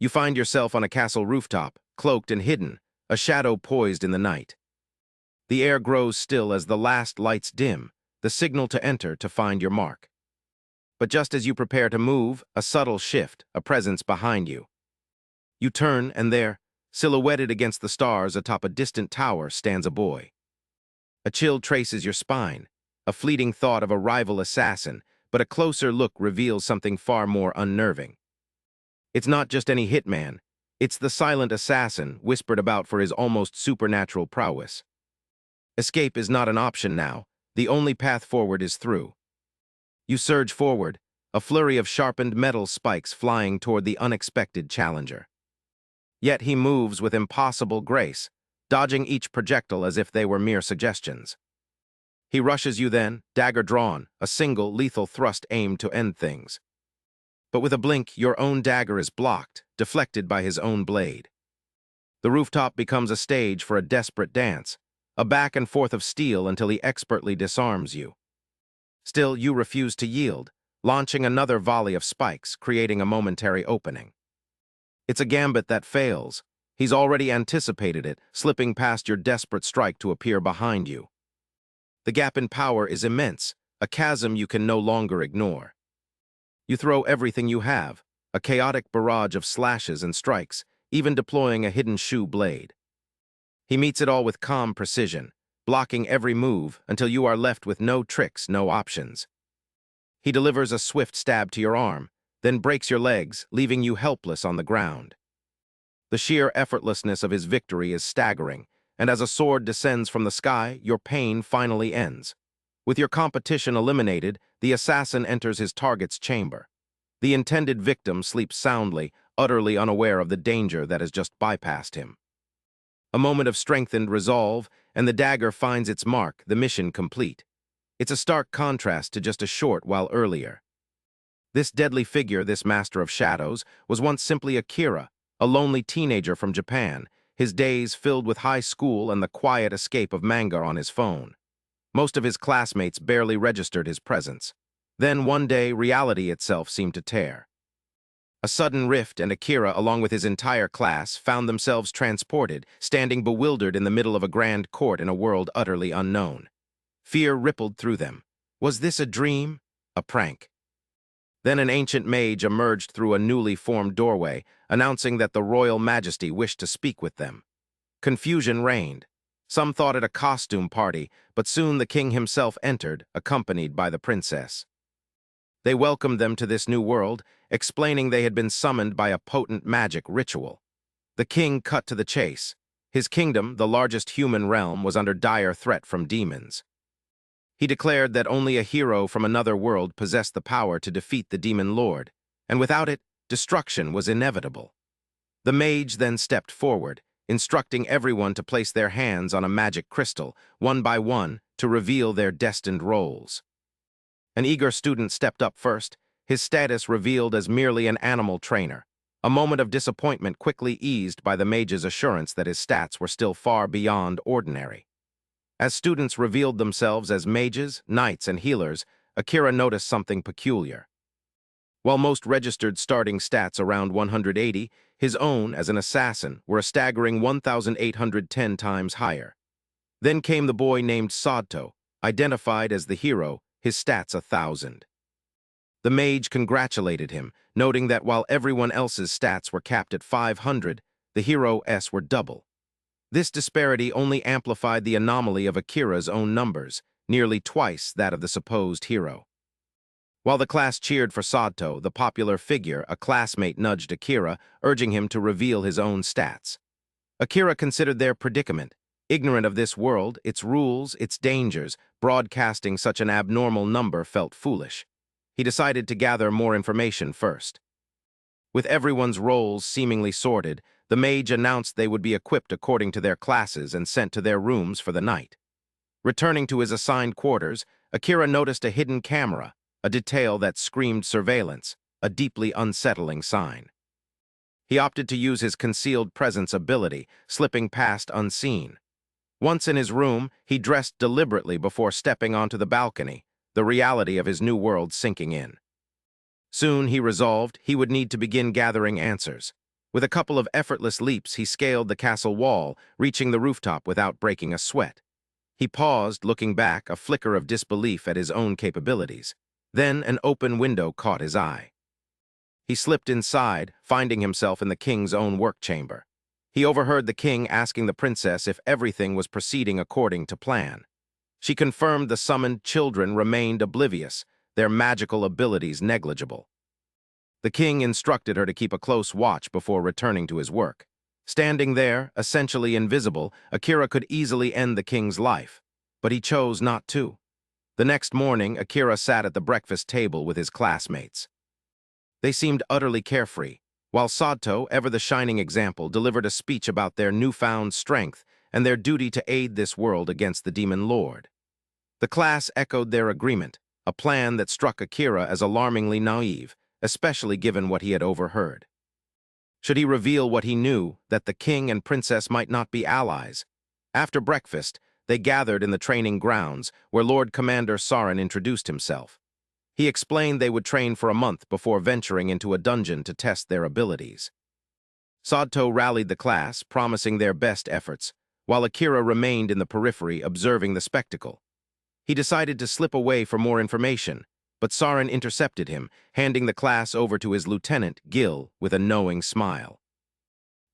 You find yourself on a castle rooftop, cloaked and hidden, a shadow poised in the night. The air grows still as the last lights dim, the signal to enter to find your mark. But just as you prepare to move, a subtle shift, a presence behind you. You turn, and there, silhouetted against the stars atop a distant tower, stands a boy. A chill traces your spine, a fleeting thought of a rival assassin, but a closer look reveals something far more unnerving. It's not just any hitman, it's the silent assassin whispered about for his almost supernatural prowess. Escape is not an option now, the only path forward is through. You surge forward, a flurry of sharpened metal spikes flying toward the unexpected challenger. Yet he moves with impossible grace, dodging each projectile as if they were mere suggestions. He rushes you then, dagger drawn, a single, lethal thrust aimed to end things. But with a blink, your own dagger is blocked, deflected by his own blade. The rooftop becomes a stage for a desperate dance, a back and forth of steel until he expertly disarms you. Still, you refuse to yield, launching another volley of spikes, creating a momentary opening. It's a gambit that fails. He's already anticipated it, slipping past your desperate strike to appear behind you. The gap in power is immense, a chasm you can no longer ignore. You throw everything you have, a chaotic barrage of slashes and strikes, even deploying a hidden shoe blade. He meets it all with calm precision, blocking every move until you are left with no tricks, no options. He delivers a swift stab to your arm, then breaks your legs, leaving you helpless on the ground. The sheer effortlessness of his victory is staggering, and as a sword descends from the sky, your pain finally ends. With your competition eliminated, the assassin enters his target's chamber. The intended victim sleeps soundly, utterly unaware of the danger that has just bypassed him. A moment of strengthened resolve, and the dagger finds its mark, the mission complete. It's a stark contrast to just a short while earlier. This deadly figure, this master of shadows, was once simply Akira, a lonely teenager from Japan, his days filled with high school and the quiet escape of manga on his phone. Most of his classmates barely registered his presence. Then one day, reality itself seemed to tear. A sudden rift, and Akira, along with his entire class, found themselves transported, standing bewildered in the middle of a grand court in a world utterly unknown. Fear rippled through them. Was this a dream? A prank? Then an ancient mage emerged through a newly formed doorway, announcing that the royal majesty wished to speak with them. Confusion reigned. Some thought it a costume party, but soon the king himself entered, accompanied by the princess. They welcomed them to this new world, explaining they had been summoned by a potent magic ritual. The king cut to the chase. His kingdom, the largest human realm, was under dire threat from demons. He declared that only a hero from another world possessed the power to defeat the demon lord, and without it, destruction was inevitable. The mage then stepped forward, instructing everyone to place their hands on a magic crystal, one by one, to reveal their destined roles. An eager student stepped up first, his status revealed as merely an animal trainer. A moment of disappointment quickly eased by the mage's assurance that his stats were still far beyond ordinary. As students revealed themselves as mages, knights, and healers, Akira noticed something peculiar. While most registered starting stats around 180, his own, as an assassin, were a staggering 1,810 times higher. Then came the boy named Sadto, identified as the hero, his stats 1,000. The mage congratulated him, noting that while everyone else's stats were capped at 500, the hero's were double. This disparity only amplified the anomaly of Akira's own numbers, nearly twice that of the supposed hero. While the class cheered for Sadto, the popular figure, a classmate nudged Akira, urging him to reveal his own stats. Akira considered their predicament. Ignorant of this world, its rules, its dangers, broadcasting such an abnormal number felt foolish. He decided to gather more information first. With everyone's roles seemingly sorted, the mage announced they would be equipped according to their classes and sent to their rooms for the night. Returning to his assigned quarters, Akira noticed a hidden camera, a detail that screamed surveillance, a deeply unsettling sign. He opted to use his concealed presence ability, slipping past unseen. Once in his room, he dressed deliberately before stepping onto the balcony, the reality of his new world sinking in. Soon, he resolved, he would need to begin gathering answers. With a couple of effortless leaps, he scaled the castle wall, reaching the rooftop without breaking a sweat. He paused, looking back, a flicker of disbelief at his own capabilities. Then an open window caught his eye. He slipped inside, finding himself in the king's own work chamber. He overheard the king asking the princess if everything was proceeding according to plan. She confirmed the summoned children remained oblivious, their magical abilities negligible. The king instructed her to keep a close watch before returning to his work. Standing there, essentially invisible, Akira could easily end the king's life, but he chose not to. The next morning, Akira sat at the breakfast table with his classmates. They seemed utterly carefree, while Sato, ever the shining example, delivered a speech about their newfound strength and their duty to aid this world against the demon lord. The class echoed their agreement, a plan that struck Akira as alarmingly naive, especially given what he had overheard. Should he reveal what he knew, that the king and princess might not be allies? After breakfast, they gathered in the training grounds, where Lord Commander Saren introduced himself. He explained they would train for a month before venturing into a dungeon to test their abilities. Sato rallied the class, promising their best efforts, while Akira remained in the periphery observing the spectacle. He decided to slip away for more information, but Saren intercepted him, handing the class over to his lieutenant, Gil, with a knowing smile.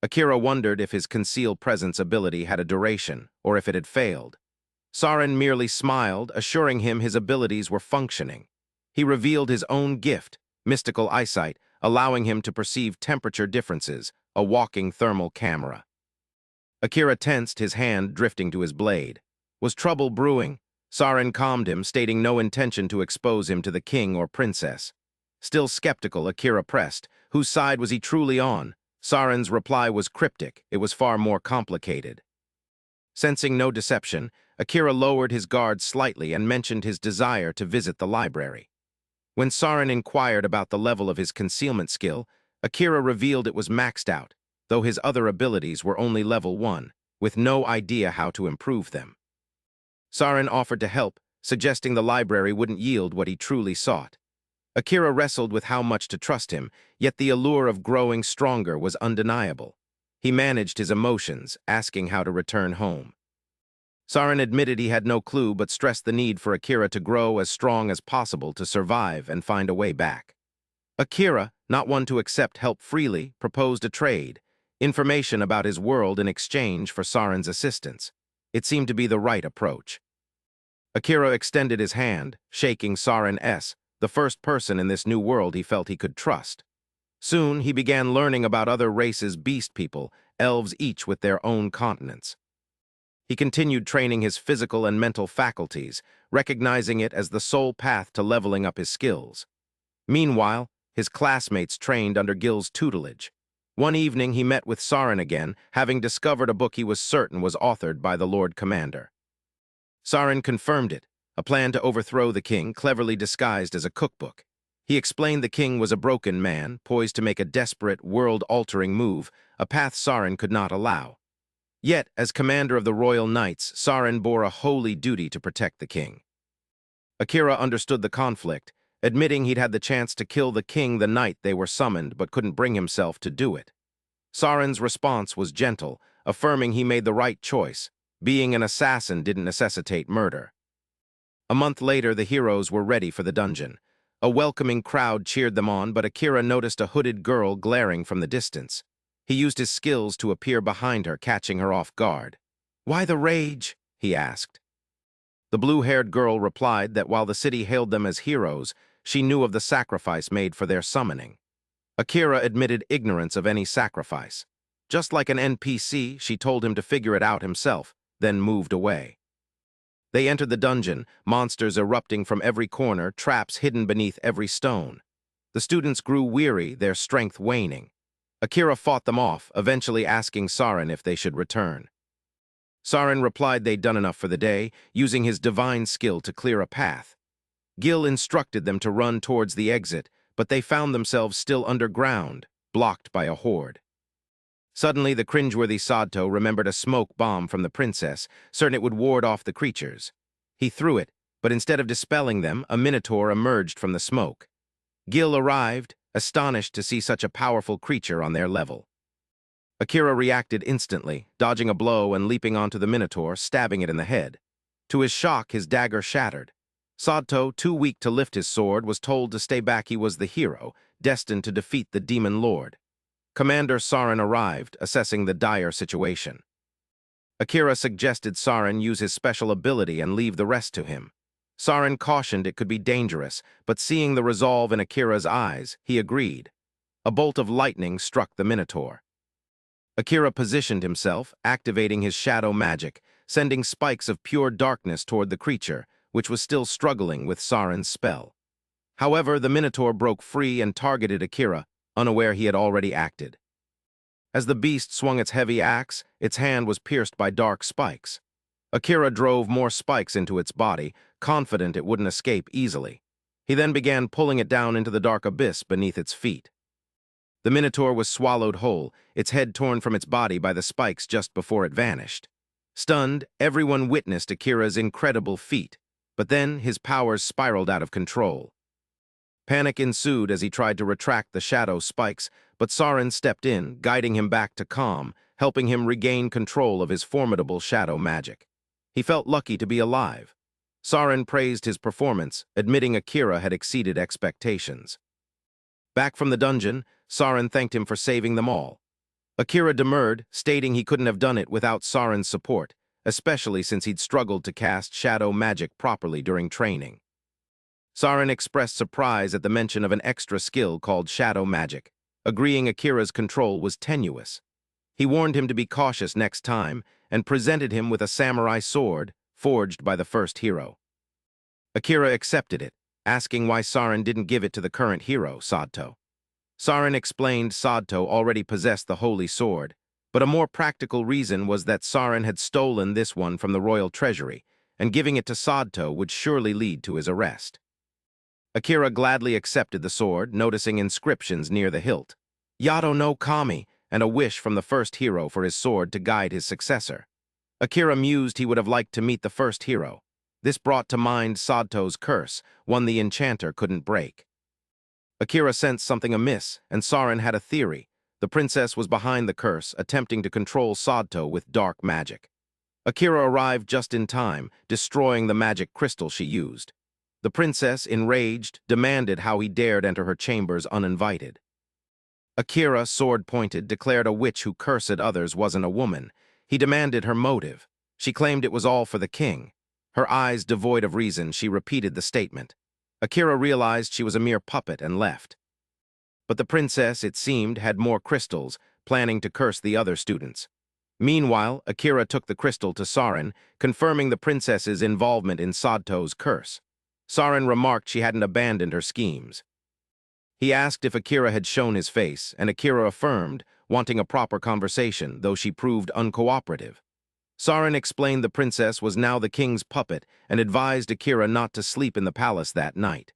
Akira wondered if his concealed presence ability had a duration, or if it had failed. Saren merely smiled, assuring him his abilities were functioning. He revealed his own gift, mystical eyesight, allowing him to perceive temperature differences, a walking thermal camera. Akira tensed, his hand drifting to his blade. Was trouble brewing? Saren calmed him, stating no intention to expose him to the king or princess. Still skeptical, Akira pressed. Whose side was he truly on? Saren's reply was cryptic. It was far more complicated. Sensing no deception, Akira lowered his guard slightly and mentioned his desire to visit the library. When Saren inquired about the level of his concealment skill, Akira revealed it was maxed out, though his other abilities were only level 1, with no idea how to improve them. Saren offered to help, suggesting the library wouldn't yield what he truly sought. Akira wrestled with how much to trust him, yet the allure of growing stronger was undeniable. He managed his emotions, asking how to return home. Saren admitted he had no clue but stressed the need for Akira to grow as strong as possible to survive and find a way back. Akira, not one to accept help freely, proposed a trade, information about his world in exchange for Saren's assistance. It seemed to be the right approach. Akira extended his hand, shaking Saren, the first person in this new world he felt he could trust. Soon, he began learning about other races' beast people, elves each with their own continents. He continued training his physical and mental faculties, recognizing it as the sole path to leveling up his skills. Meanwhile, his classmates trained under Gil's tutelage. One evening, he met with Saren again, having discovered a book he was certain was authored by the Lord Commander. Saren confirmed it, a plan to overthrow the king, cleverly disguised as a cookbook. He explained the king was a broken man, poised to make a desperate, world-altering move, a path Saren could not allow. Yet, as commander of the Royal Knights, Saren bore a holy duty to protect the king. Akira understood the conflict, admitting he'd had the chance to kill the king the night they were summoned but couldn't bring himself to do it. Saren's response was gentle, affirming he made the right choice. Being an assassin didn't necessitate murder. A month later, the heroes were ready for the dungeon. A welcoming crowd cheered them on, but Akira noticed a hooded girl glaring from the distance. He used his skills to appear behind her, catching her off guard. "Why the rage?" he asked. The blue-haired girl replied that while the city hailed them as heroes, she knew of the sacrifice made for their summoning. Akira admitted ignorance of any sacrifice. Just like an NPC, she told him to figure it out himself, then moved away. They entered the dungeon, monsters erupting from every corner, traps hidden beneath every stone. The students grew weary, their strength waning. Akira fought them off, eventually asking Saren if they should return. Saren replied they'd done enough for the day, using his divine skill to clear a path. Gil instructed them to run towards the exit, but they found themselves still underground, blocked by a horde. Suddenly, the cringeworthy Sato remembered a smoke bomb from the princess, certain it would ward off the creatures. He threw it, but instead of dispelling them, a minotaur emerged from the smoke. Gil arrived, astonished to see such a powerful creature on their level. Akira reacted instantly, dodging a blow and leaping onto the Minotaur, stabbing it in the head. To his shock, his dagger shattered. Sadto, too weak to lift his sword, was told to stay back. He was the hero, destined to defeat the demon lord. Commander Saren arrived, assessing the dire situation. Akira suggested Saren use his special ability and leave the rest to him. Saren cautioned it could be dangerous, but seeing the resolve in Akira's eyes, he agreed. A bolt of lightning struck the Minotaur. Akira positioned himself, activating his shadow magic, sending spikes of pure darkness toward the creature, which was still struggling with Saren's spell. However, the Minotaur broke free and targeted Akira, unaware he had already acted. As the beast swung its heavy axe, its hand was pierced by dark spikes. Akira drove more spikes into its body, confident it wouldn't escape easily. He then began pulling it down into the dark abyss beneath its feet. The Minotaur was swallowed whole, its head torn from its body by the spikes just before it vanished. Stunned, everyone witnessed Akira's incredible feat, but then his powers spiraled out of control. Panic ensued as he tried to retract the shadow spikes, but Saren stepped in, guiding him back to calm, helping him regain control of his formidable shadow magic. He felt lucky to be alive. Saren praised his performance, admitting Akira had exceeded expectations. Back from the dungeon, Saren thanked him for saving them all. Akira demurred, stating he couldn't have done it without Saren's support, especially since he'd struggled to cast shadow magic properly during training. Saren expressed surprise at the mention of an extra skill called shadow magic, agreeing Akira's control was tenuous. He warned him to be cautious next time and presented him with a samurai sword forged by the first hero. Akira accepted it, asking why Saren didn't give it to the current hero, Sadto. Saren explained Sadto already possessed the holy sword, but a more practical reason was that Saren had stolen this one from the royal treasury, and giving it to Sadto would surely lead to his arrest. Akira gladly accepted the sword, noticing inscriptions near the hilt. Yato no Kami, and a wish from the first hero for his sword to guide his successor. Akira mused he would have liked to meet the first hero. This brought to mind Sadto's curse, one the enchanter couldn't break. Akira sensed something amiss, and Saren had a theory. The princess was behind the curse, attempting to control Sadto with dark magic. Akira arrived just in time, destroying the magic crystal she used. The princess, enraged, demanded how he dared enter her chambers uninvited. Akira, sword-pointed, declared a witch who cursed others wasn't a woman. He demanded her motive. She claimed it was all for the king. Her eyes devoid of reason, she repeated the statement. Akira realized she was a mere puppet and left. But the princess, it seemed, had more crystals, planning to curse the other students. Meanwhile, Akira took the crystal to Saren, confirming the princess's involvement in Sadto's curse. Saren remarked she hadn't abandoned her schemes. He asked if Akira had shown his face, and Akira affirmed, wanting a proper conversation, though she proved uncooperative. Saren explained the princess was now the king's puppet and advised Akira not to sleep in the palace that night.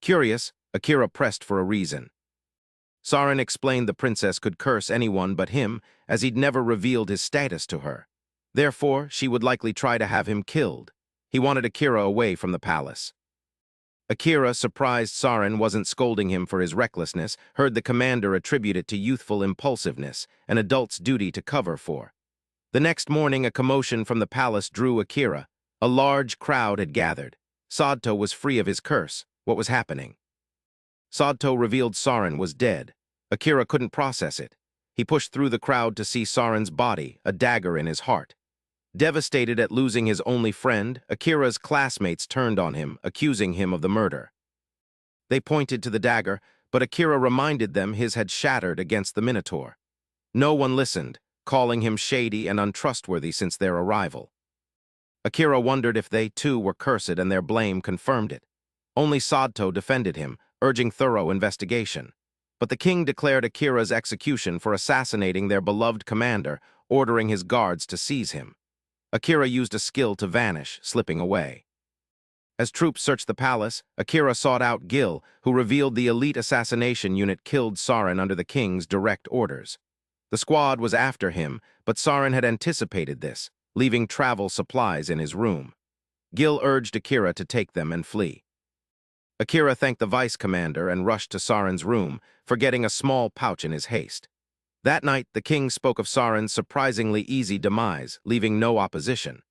Curious, Akira pressed for a reason. Saren explained the princess could curse anyone but him, as he'd never revealed his status to her. Therefore, she would likely try to have him killed. He wanted Akira away from the palace. Akira, surprised Saren wasn't scolding him for his recklessness, heard the commander attribute it to youthful impulsiveness, an adult's duty to cover for. The next morning, a commotion from the palace drew Akira. A large crowd had gathered. Sadto was free of his curse. What was happening? Sadto revealed Saren was dead. Akira couldn't process it. He pushed through the crowd to see Saren's body, a dagger in his heart. Devastated at losing his only friend, Akira's classmates turned on him, accusing him of the murder. They pointed to the dagger, but Akira reminded them his had shattered against the Minotaur. No one listened, calling him shady and untrustworthy since their arrival. Akira wondered if they too were cursed, and their blame confirmed it. Only Sadto defended him, urging thorough investigation. But the king declared Akira's execution for assassinating their beloved commander, ordering his guards to seize him. Akira used a skill to vanish, slipping away. As troops searched the palace, Akira sought out Gil, who revealed the elite assassination unit killed Saren under the king's direct orders. The squad was after him, but Saren had anticipated this, leaving travel supplies in his room. Gil urged Akira to take them and flee. Akira thanked the vice commander and rushed to Saren's room, forgetting a small pouch in his haste. That night, the king spoke of Saren's surprisingly easy demise, leaving no opposition.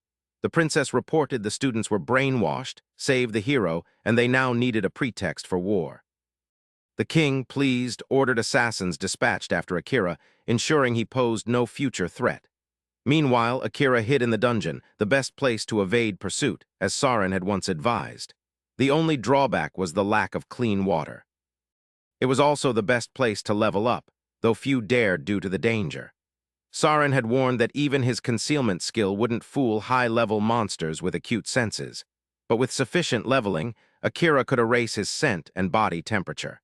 The princess reported the students were brainwashed, saved the hero, and they now needed a pretext for war. The king, pleased, ordered assassins dispatched after Akira, ensuring he posed no future threat. Meanwhile, Akira hid in the dungeon, the best place to evade pursuit, as Saren had once advised. The only drawback was the lack of clean water. It was also the best place to level up, though few dared due to the danger. Saren had warned that even his concealment skill wouldn't fool high-level monsters with acute senses. But with sufficient leveling, Akira could erase his scent and body temperature.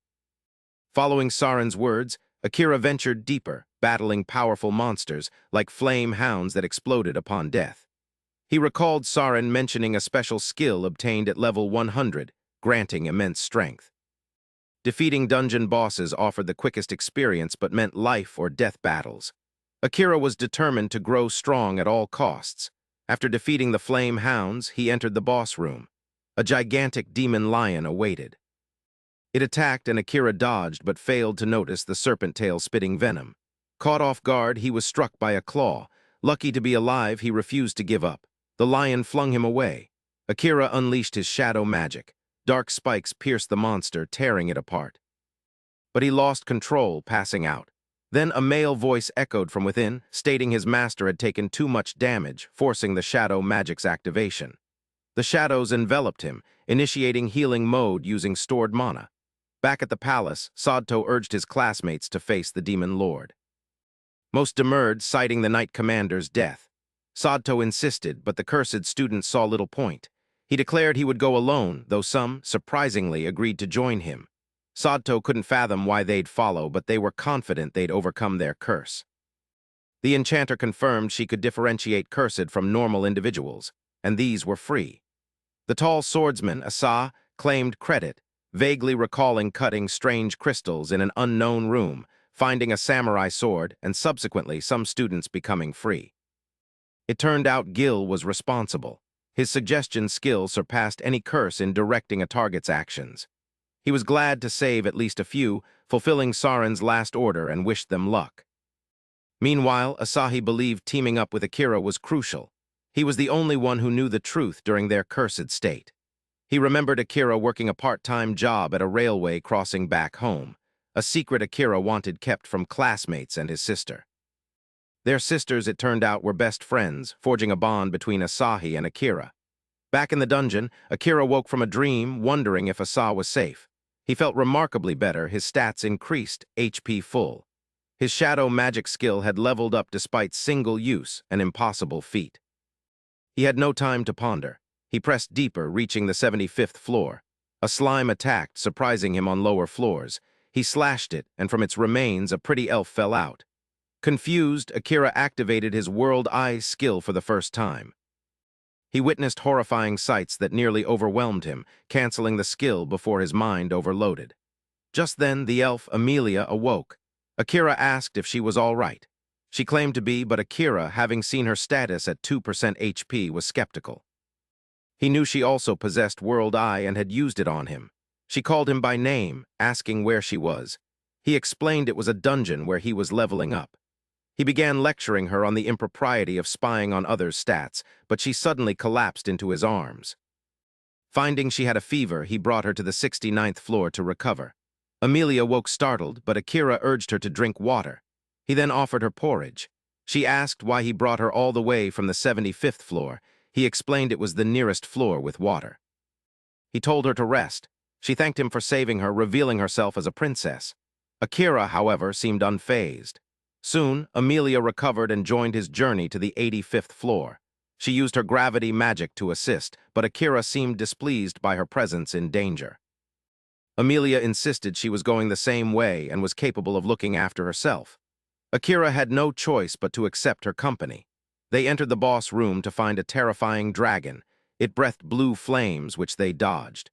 Following Saren's words, Akira ventured deeper, battling powerful monsters like flame hounds that exploded upon death. He recalled Saren mentioning a special skill obtained at level 100, granting immense strength. Defeating dungeon bosses offered the quickest experience but meant life or death battles. Akira was determined to grow strong at all costs. After defeating the flame hounds, he entered the boss room. A gigantic demon lion awaited. It attacked and Akira dodged but failed to notice the serpent tail spitting venom. Caught off guard, he was struck by a claw. Lucky to be alive, he refused to give up. The lion flung him away. Akira unleashed his shadow magic. Dark spikes pierced the monster, tearing it apart. But he lost control, passing out. Then a male voice echoed from within, stating his master had taken too much damage, forcing the shadow magic's activation. The shadows enveloped him, initiating healing mode using stored mana. Back at the palace, Sadto urged his classmates to face the demon lord. Most demurred, citing the knight commander's death. Sadto insisted, but the cursed student saw little point. He declared he would go alone, though some, surprisingly, agreed to join him. Sadto couldn't fathom why they'd follow, but they were confident they'd overcome their curse. The enchanter confirmed she could differentiate cursed from normal individuals, and these were free. The tall swordsman, Asa, claimed credit, vaguely recalling cutting strange crystals in an unknown room, finding a samurai sword, and subsequently some students becoming free. It turned out Gil was responsible. His suggestion skill surpassed any curse in directing a target's actions. He was glad to save at least a few, fulfilling Saren's last order and wished them luck. Meanwhile, Asahi believed teaming up with Akira was crucial. He was the only one who knew the truth during their cursed state. He remembered Akira working a part-time job at a railway crossing back home, a secret Akira wanted kept from classmates and his sister. Their sisters, it turned out, were best friends, forging a bond between Asahi and Akira. Back in the dungeon, Akira woke from a dream, wondering if Asa was safe. He felt remarkably better, his stats increased, HP full. His shadow magic skill had leveled up despite single use, an impossible feat. He had no time to ponder. He pressed deeper, reaching the 75th floor. A slime attacked, surprising him on lower floors. He slashed it, and from its remains, a pretty elf fell out. Confused, Akira activated his World Eye skill for the first time. He witnessed horrifying sights that nearly overwhelmed him, canceling the skill before his mind overloaded. Just then, the elf, Amelia, awoke. Akira asked if she was all right. She claimed to be, but Akira, having seen her status at 2% HP, was skeptical. He knew she also possessed World Eye and had used it on him. She called him by name, asking where she was. He explained it was a dungeon where he was leveling up. He began lecturing her on the impropriety of spying on others' stats, but she suddenly collapsed into his arms. Finding she had a fever, he brought her to the 69th floor to recover. Amelia woke startled, but Akira urged her to drink water. He then offered her porridge. She asked why he brought her all the way from the 75th floor. He explained it was the nearest floor with water. He told her to rest. She thanked him for saving her, revealing herself as a princess. Akira, however, seemed unfazed. Soon, Amelia recovered and joined his journey to the 85th floor. She used her gravity magic to assist, but Akira seemed displeased by her presence in danger. Amelia insisted she was going the same way and was capable of looking after herself. Akira had no choice but to accept her company. They entered the boss room to find a terrifying dragon. It breathed blue flames, which they dodged.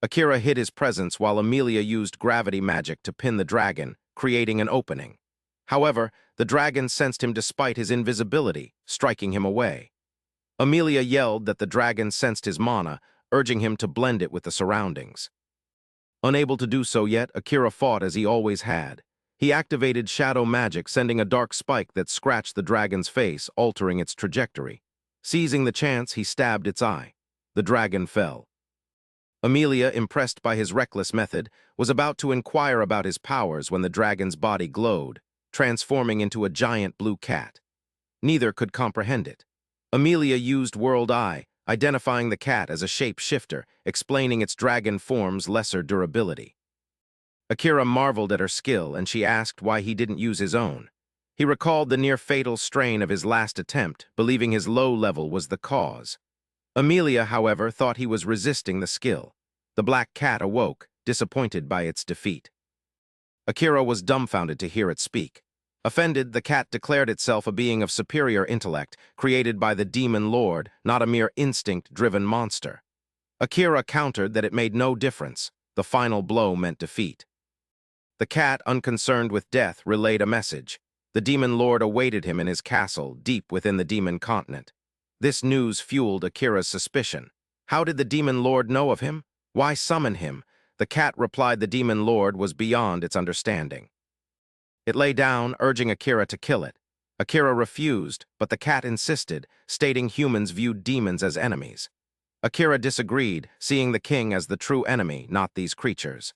Akira hid his presence while Amelia used gravity magic to pin the dragon, creating an opening. However, the dragon sensed him despite his invisibility, striking him away. Amelia yelled that the dragon sensed his mana, urging him to blend it with the surroundings. Unable to do so yet, Akira fought as he always had. He activated shadow magic, sending a dark spike that scratched the dragon's face, altering its trajectory. Seizing the chance, he stabbed its eye. The dragon fell. Amelia, impressed by his reckless method, was about to inquire about his powers when the dragon's body glowed, transforming into a giant blue cat. Neither could comprehend it. Amelia used World Eye, identifying the cat as a shape-shifter, explaining its dragon form's lesser durability. Akira marveled at her skill, and she asked why he didn't use his own. He recalled the near-fatal strain of his last attempt, believing his low level was the cause. Amelia, however, thought he was resisting the skill. The black cat awoke, disappointed by its defeat. Akira was dumbfounded to hear it speak. Offended, the cat declared itself a being of superior intellect, created by the demon lord, not a mere instinct-driven monster. Akira countered that it made no difference. The final blow meant defeat. The cat, unconcerned with death, relayed a message. The demon lord awaited him in his castle, deep within the demon continent. This news fueled Akira's suspicion. How did the demon lord know of him? Why summon him? The cat replied the demon lord was beyond its understanding. It lay down, urging Akira to kill it. Akira refused, but the cat insisted, stating humans viewed demons as enemies. Akira disagreed, seeing the king as the true enemy, not these creatures.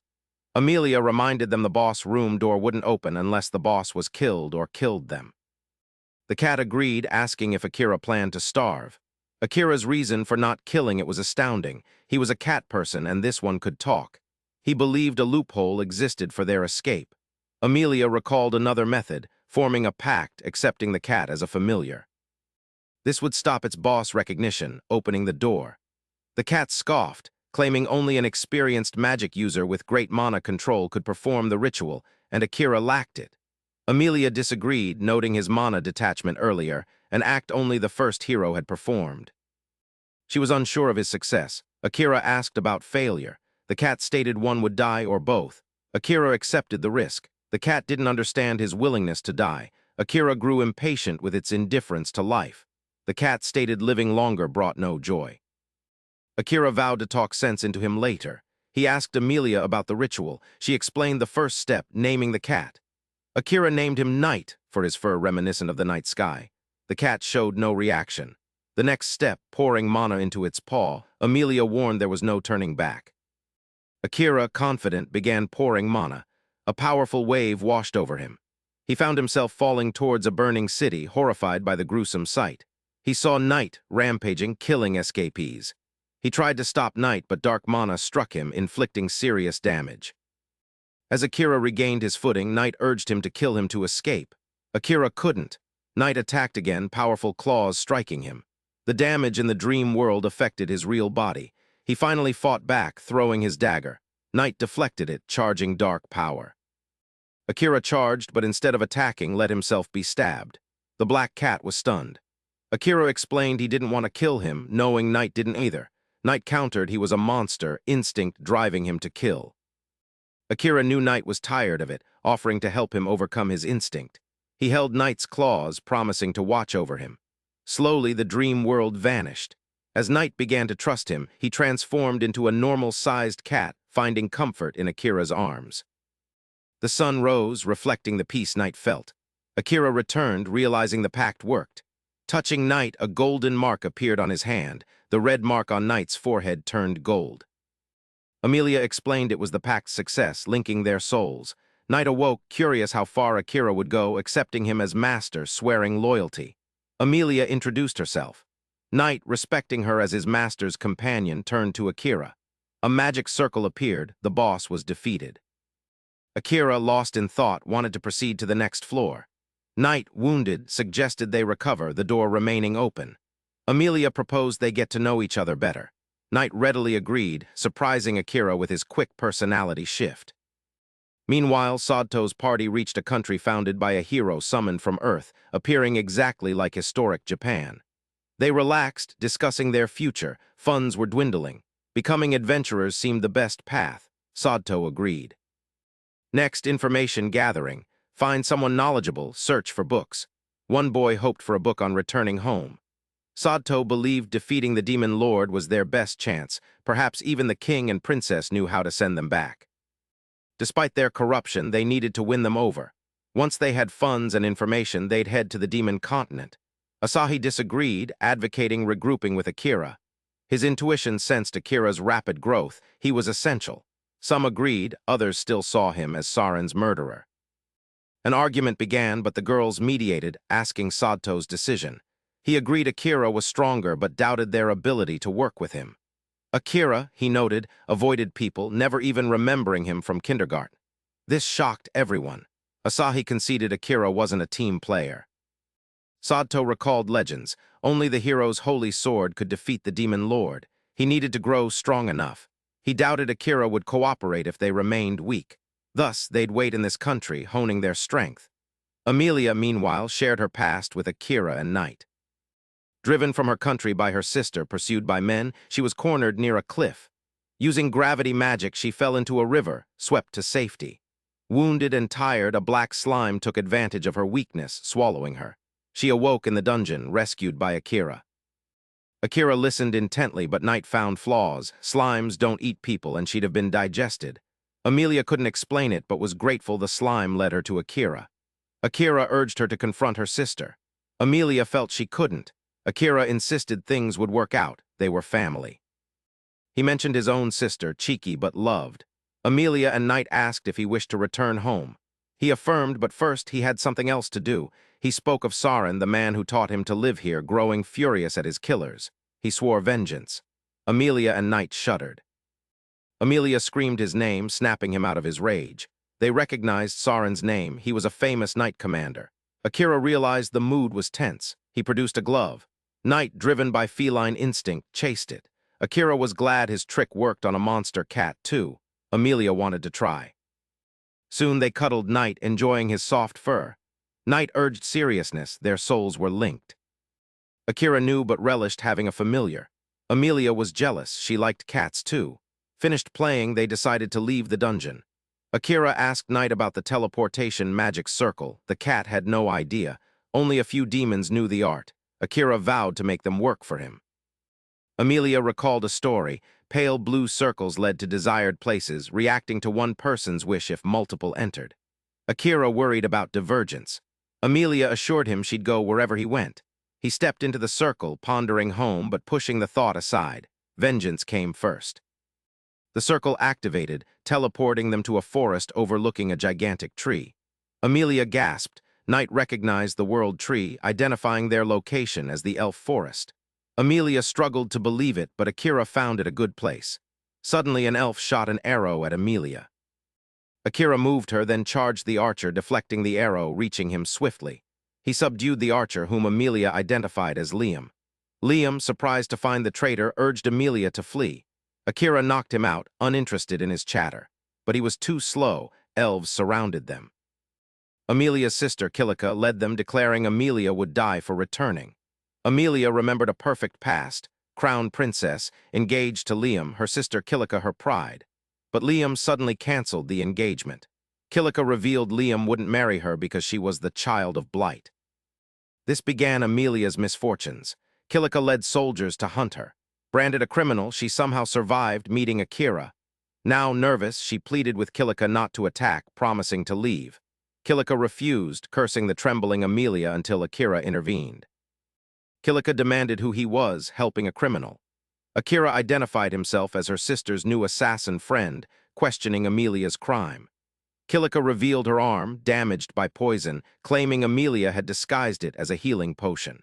Amelia reminded them the boss' room door wouldn't open unless the boss was killed or killed them. The cat agreed, asking if Akira planned to starve. Akira's reason for not killing it was astounding. He was a cat person, and this one could talk. He believed a loophole existed for their escape. Amelia recalled another method, forming a pact, accepting the cat as a familiar. This would stop its boss recognition, opening the door. The cat scoffed, claiming only an experienced magic user with great mana control could perform the ritual, and Akira lacked it. Amelia disagreed, noting his mana detachment earlier, an act only the first hero had performed. She was unsure of his success. Akira asked about failure. The cat stated one would die or both. Akira accepted the risk. The cat didn't understand his willingness to die. Akira grew impatient with its indifference to life. The cat stated living longer brought no joy. Akira vowed to talk sense into him later. He asked Amelia about the ritual. She explained the first step, naming the cat. Akira named him Night for his fur reminiscent of the night sky. The cat showed no reaction. The next step, pouring mana into its paw, Amelia warned there was no turning back. Akira, confident, began pouring mana. A powerful wave washed over him. He found himself falling towards a burning city, horrified by the gruesome sight. He saw Night rampaging, killing escapees. He tried to stop Night, but dark mana struck him, inflicting serious damage. As Akira regained his footing, Night urged him to kill him to escape. Akira couldn't. Night attacked again, powerful claws striking him. The damage in the dream world affected his real body. He finally fought back, throwing his dagger. Night deflected it, charging dark power. Akira charged, but instead of attacking, let himself be stabbed. The black cat was stunned. Akira explained he didn't want to kill him, knowing Night didn't either. Night countered he was a monster, instinct driving him to kill. Akira knew Night was tired of it, offering to help him overcome his instinct. He held Night's claws, promising to watch over him. Slowly, the dream world vanished. As Night began to trust him, he transformed into a normal-sized cat, finding comfort in Akira's arms. The sun rose, reflecting the peace Night felt. Akira returned, realizing the pact worked. Touching Night, a golden mark appeared on his hand. The red mark on Night's forehead turned gold. Amelia explained it was the pact's success, linking their souls. Night awoke, curious how far Akira would go, accepting him as master, swearing loyalty. Amelia introduced herself. Night, respecting her as his master's companion, turned to Akira. A magic circle appeared. The boss was defeated. Akira, lost in thought, wanted to proceed to the next floor. Night, wounded, suggested they recover, the door remaining open. Amelia proposed they get to know each other better. Night readily agreed, surprising Akira with his quick personality shift. Meanwhile, Sadto's party reached a country founded by a hero summoned from Earth, appearing exactly like historic Japan. They relaxed, discussing their future. Funds were dwindling. Becoming adventurers seemed the best path. Sadto agreed. Next, information gathering. Find someone knowledgeable, search for books. One boy hoped for a book on returning home. Sadto believed defeating the demon lord was their best chance. Perhaps even the king and princess knew how to send them back. Despite their corruption, they needed to win them over. Once they had funds and information, they'd head to the demon continent. Asahi disagreed, advocating regrouping with Akira. His intuition sensed Akira's rapid growth. He was essential. Some agreed, others still saw him as Saren's murderer. An argument began, but the girls mediated, asking Sadto's decision. He agreed Akira was stronger but doubted their ability to work with him. Akira, he noted, avoided people, never even remembering him from kindergarten. This shocked everyone. Asahi conceded Akira wasn't a team player. Sadto recalled legends. Only the hero's holy sword could defeat the demon lord. He needed to grow strong enough. He doubted Akira would cooperate if they remained weak. Thus, they'd wait in this country, honing their strength. Emilia, meanwhile, shared her past with Akira and Knight. Driven from her country by her sister, pursued by men, she was cornered near a cliff. Using gravity magic, she fell into a river, swept to safety. Wounded and tired, a black slime took advantage of her weakness, swallowing her. She awoke in the dungeon, rescued by Akira. Akira listened intently, but Knight found flaws. Slimes don't eat people, and she'd have been digested. Emilia couldn't explain it, but was grateful the slime led her to Akira. Akira urged her to confront her sister. Emilia felt she couldn't. Akira insisted things would work out. They were family. He mentioned his own sister, cheeky but loved. Emilia and Knight asked if he wished to return home. He affirmed, but first he had something else to do. He spoke of Saren, the man who taught him to live here, growing furious at his killers. He swore vengeance. Emilia and Knight shuddered. Emilia screamed his name, snapping him out of his rage. They recognized Saren's name. He was a famous Knight commander. Akira realized the mood was tense. He produced a glove. Knight, driven by feline instinct, chased it. Akira was glad his trick worked on a monster cat, too. Emilia wanted to try. Soon they cuddled Knight, enjoying his soft fur. Knight urged seriousness. Their souls were linked. Akira knew but relished having a familiar. Emilia was jealous. She liked cats, too. Finished playing, they decided to leave the dungeon. Akira asked Knight about the teleportation magic circle. The cat had no idea. Only a few demons knew the art. Akira vowed to make them work for him. Emilia recalled a story. Pale blue circles led to desired places, reacting to one person's wish if multiple entered. Akira worried about divergence. Emilia assured him she'd go wherever he went. He stepped into the circle, pondering home but pushing the thought aside. Vengeance came first. The circle activated, teleporting them to a forest overlooking a gigantic tree. Emilia gasped. Knight recognized the world tree, identifying their location as the elf forest. Emilia struggled to believe it, but Akira found it a good place. Suddenly, an elf shot an arrow at Emilia. Akira moved her, then charged the archer, deflecting the arrow, reaching him swiftly. He subdued the archer, whom Emilia identified as Liam. Liam, surprised to find the traitor, urged Emilia to flee. Akira knocked him out, uninterested in his chatter. But he was too slow. Elves surrounded them. Emilia's sister, Kilika, led them, declaring Emilia would die for returning. Emilia remembered a perfect past, crown princess, engaged to Liam, her sister Kilika her pride. But Liam suddenly canceled the engagement. Kilika revealed Liam wouldn't marry her because she was the child of blight. This began Emilia's misfortunes. Kilika led soldiers to hunt her. Branded a criminal, she somehow survived, meeting Akira. Now nervous, she pleaded with Kilika not to attack, promising to leave. Kilika refused, cursing the trembling Emilia until Akira intervened. Kilika demanded who he was, helping a criminal. Akira identified himself as her sister's new assassin friend, questioning Emilia's crime. Kilika revealed her arm, damaged by poison, claiming Emilia had disguised it as a healing potion.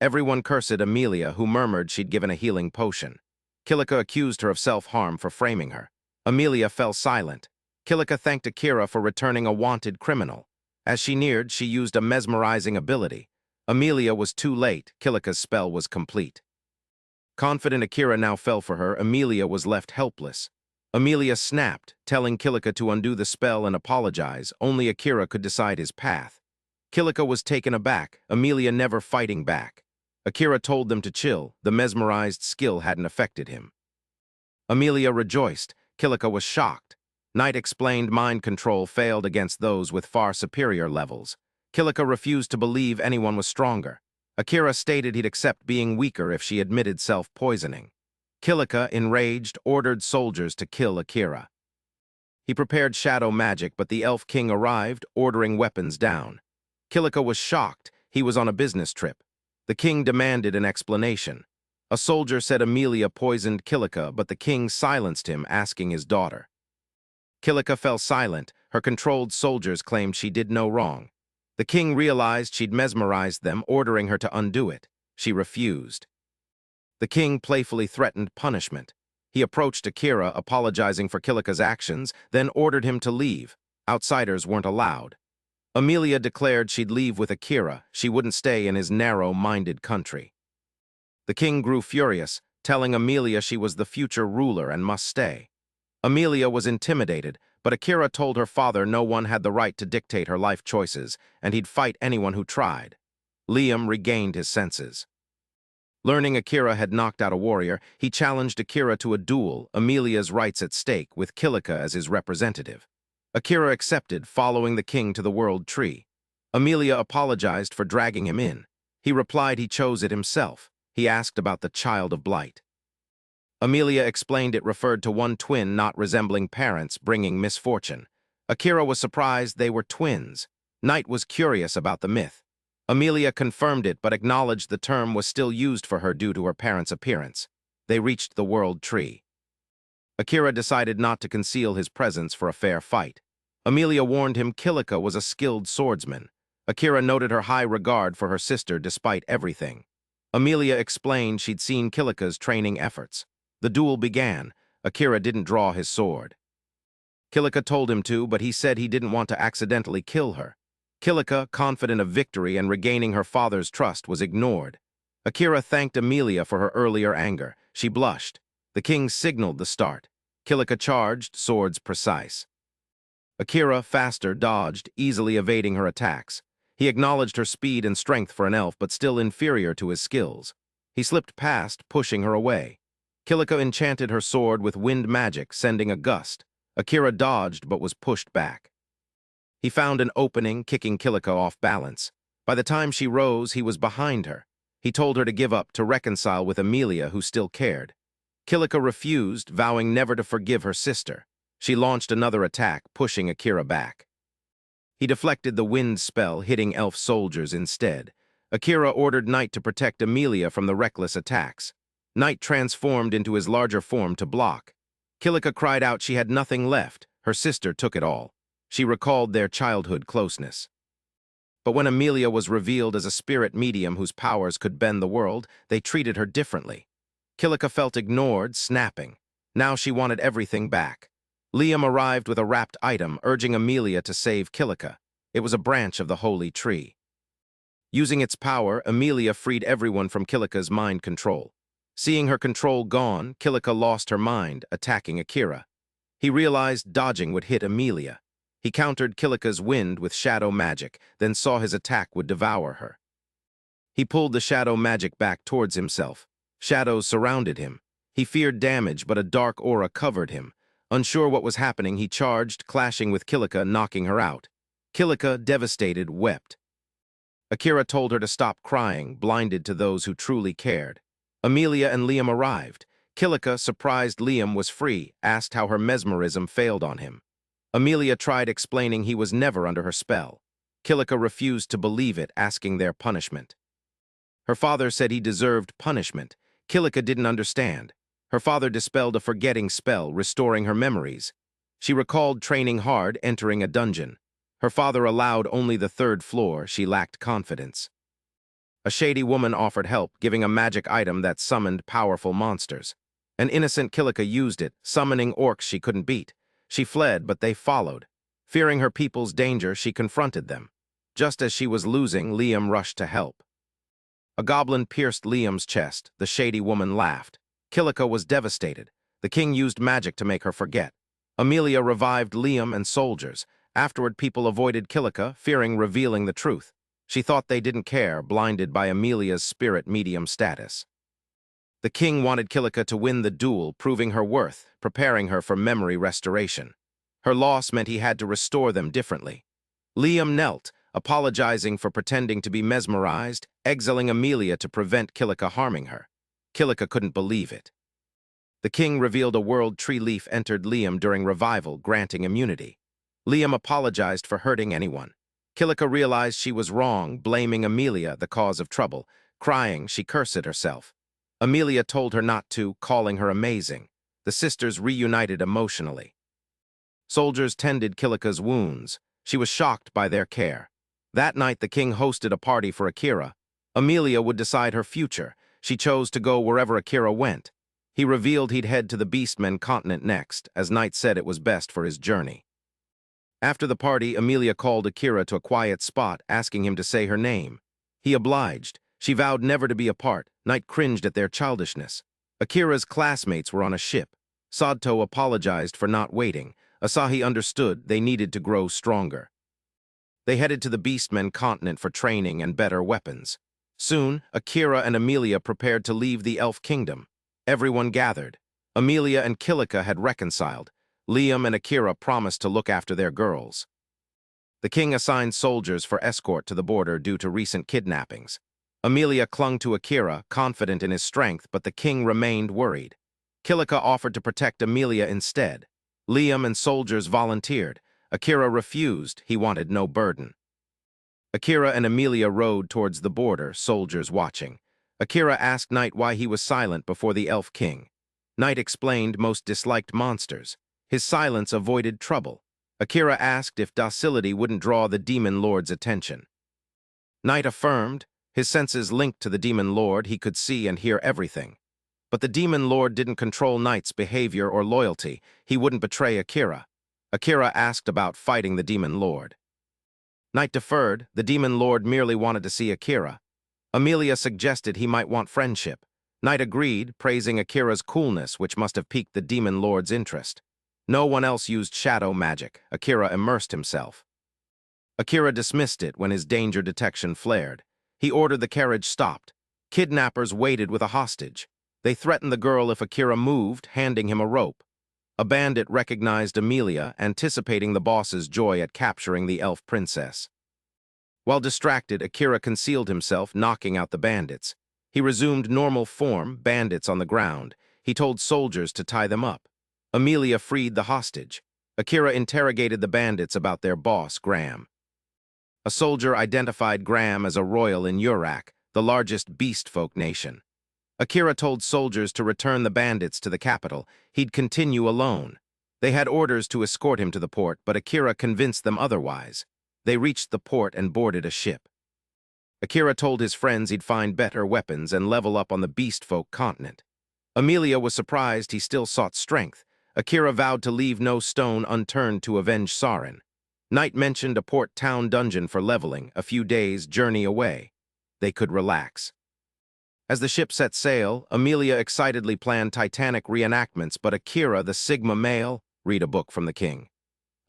Everyone cursed Emilia, who murmured she'd given a healing potion. Kilika accused her of self-harm for framing her. Emilia fell silent. Kilika thanked Akira for returning a wanted criminal. As she neared, she used a mesmerizing ability. Emilia was too late. Kilika's spell was complete. Confident Akira now fell for her, Emilia was left helpless. Emilia snapped, telling Kilika to undo the spell and apologize. Only Akira could decide his path. Kilika was taken aback, Emilia never fighting back. Akira told them to chill. The mesmerized skill hadn't affected him. Emilia rejoiced. Kilika was shocked. Knight explained mind control failed against those with far superior levels. Kilika refused to believe anyone was stronger. Akira stated he'd accept being weaker if she admitted self-poisoning. Kilika, enraged, ordered soldiers to kill Akira. He prepared shadow magic, but the elf king arrived, ordering weapons down. Kilika was shocked. He was on a business trip. The king demanded an explanation. A soldier said Amelia poisoned Kilika, but the king silenced him, asking his daughter. Kilika fell silent. Her controlled soldiers claimed she did no wrong. The king realized she'd mesmerized them, ordering her to undo it. She refused. The king playfully threatened punishment. He approached Akira, apologizing for Kilika's actions, then ordered him to leave. Outsiders weren't allowed. Amelia declared she'd leave with Akira. She wouldn't stay in his narrow-minded country. The king grew furious, telling Amelia she was the future ruler and must stay. Amelia was intimidated, but Akira told her father no one had the right to dictate her life choices, and he'd fight anyone who tried. Liam regained his senses. Learning Akira had knocked out a warrior, he challenged Akira to a duel, Amelia's rights at stake, with Kilika as his representative. Akira accepted, following the king to the World Tree. Amelia apologized for dragging him in. He replied he chose it himself. He asked about the Child of Blight. Amelia explained it referred to one twin not resembling parents, bringing misfortune. Akira was surprised they were twins. Knight was curious about the myth. Amelia confirmed it, but acknowledged the term was still used for her due to her parents' appearance. They reached the World Tree. Akira decided not to conceal his presence for a fair fight. Amelia warned him Kilika was a skilled swordsman. Akira noted her high regard for her sister despite everything. Amelia explained she'd seen Kilika's training efforts. The duel began. Akira didn't draw his sword. Kilika told him to, but he said he didn't want to accidentally kill her. Kilika, confident of victory and regaining her father's trust, was ignored. Akira thanked Amelia for her earlier anger. She blushed. The king signaled the start. Kilika charged, swords precise. Akira, faster, dodged, easily evading her attacks. He acknowledged her speed and strength for an elf, but still inferior to his skills. He slipped past, pushing her away. Kilika enchanted her sword with wind magic, sending a gust. Akira dodged, but was pushed back. He found an opening, kicking Kilika off balance. By the time she rose, he was behind her. He told her to give up, to reconcile with Amelia, who still cared. Kilika refused, vowing never to forgive her sister. She launched another attack, pushing Akira back. He deflected the wind spell, hitting elf soldiers instead. Akira ordered Knight to protect Amelia from the reckless attacks. Knight transformed into his larger form to block. Kilika cried out she had nothing left. Her sister took it all. She recalled their childhood closeness. But when Amelia was revealed as a spirit medium whose powers could bend the world, they treated her differently. Kilika felt ignored, snapping. Now she wanted everything back. Liam arrived with a wrapped item, urging Amelia to save Kilika. It was a branch of the holy tree. Using its power, Amelia freed everyone from Kilika's mind control. Seeing her control gone, Kilika lost her mind, attacking Akira. He realized dodging would hit Amelia. He countered Kilika's wind with shadow magic, then saw his attack would devour her. He pulled the shadow magic back towards himself. Shadows surrounded him. He feared damage, but a dark aura covered him. Unsure what was happening, he charged, clashing with Kilika, knocking her out. Kilika, devastated, wept. Akira told her to stop crying, blinded to those who truly cared. Amelia and Liam arrived. Kilika, surprised Liam was free, asked how her mesmerism failed on him. Amelia tried explaining he was never under her spell. Kilika refused to believe it, asking their punishment. Her father said he deserved punishment. Kilika didn't understand. Her father dispelled a forgetting spell, restoring her memories. She recalled training hard, entering a dungeon. Her father allowed only the 3rd floor. She lacked confidence. A shady woman offered help, giving a magic item that summoned powerful monsters. An innocent Kilika used it, summoning orcs she couldn't beat. She fled, but they followed. Fearing her people's danger, she confronted them. Just as she was losing, Liam rushed to help. A goblin pierced Liam's chest. The shady woman laughed. Kilika was devastated. The king used magic to make her forget. Amelia revived Liam and soldiers. Afterward, people avoided Kilika, fearing revealing the truth. She thought they didn't care, blinded by Amelia's spirit medium status. The king wanted Kilika to win the duel, proving her worth, preparing her for memory restoration. Her loss meant he had to restore them differently. Liam knelt, apologizing for pretending to be mesmerized, exiling Amelia to prevent Kilika harming her. Kilika couldn't believe it. The king revealed a world tree leaf entered Liam during revival, granting immunity. Liam apologized for hurting anyone. Kilika realized she was wrong, blaming Amelia the cause of trouble. Crying, she cursed at herself. Amelia told her not to, calling her amazing. The sisters reunited emotionally. Soldiers tended Kilika's wounds. She was shocked by their care. That night, the king hosted a party for Akira. Amelia would decide her future. She chose to go wherever Akira went. He revealed he'd head to the Beastmen continent next, as Knight said it was best for his journey. After the party, Amelia called Akira to a quiet spot, asking him to say her name. He obliged. She vowed never to be apart. Knight cringed at their childishness. Akira's classmates were on a ship. Sadto apologized for not waiting. Asahi understood they needed to grow stronger. They headed to the Beastmen continent for training and better weapons. Soon, Akira and Amelia prepared to leave the Elf Kingdom. Everyone gathered. Amelia and Kilika had reconciled. Liam and Akira promised to look after their girls. The king assigned soldiers for escort to the border due to recent kidnappings. Amelia clung to Akira, confident in his strength, but the king remained worried. Kilika offered to protect Amelia instead. Liam and soldiers volunteered. Akira refused. He wanted no burden. Akira and Amelia rode towards the border, soldiers watching. Akira asked Knight why he was silent before the Elf King. Knight explained most disliked monsters. His silence avoided trouble. Akira asked if docility wouldn't draw the Demon Lord's attention. Knight affirmed. His senses linked to the Demon Lord, he could see and hear everything. But the Demon Lord didn't control Knight's behavior or loyalty. He wouldn't betray Akira. Akira asked about fighting the Demon Lord. Knight deferred. The Demon Lord merely wanted to see Akira. Amelia suggested he might want friendship. Knight agreed, praising Akira's coolness, which must have piqued the Demon Lord's interest. No one else used shadow magic. Akira immersed himself. Akira dismissed it when his danger detection flared. He ordered the carriage stopped. Kidnappers waited with a hostage. They threatened the girl if Akira moved, handing him a rope. A bandit recognized Amelia, anticipating the boss's joy at capturing the elf princess. While distracted, Akira concealed himself, knocking out the bandits. He resumed normal form, bandits on the ground. He told soldiers to tie them up. Amelia freed the hostage. Akira interrogated the bandits about their boss, Graham. A soldier identified Graham as a royal in Urak, the largest beast folk nation. Akira told soldiers to return the bandits to the capital. He'd continue alone. They had orders to escort him to the port, but Akira convinced them otherwise. They reached the port and boarded a ship. Akira told his friends he'd find better weapons and level up on the beast folk continent. Amelia was surprised he still sought strength. Akira vowed to leave no stone unturned to avenge Saren. Knight mentioned a port town dungeon for leveling, a few days' journey away. They could relax. As the ship set sail, Amelia excitedly planned Titanic reenactments, but Akira, the Sigma male, read a book from the king.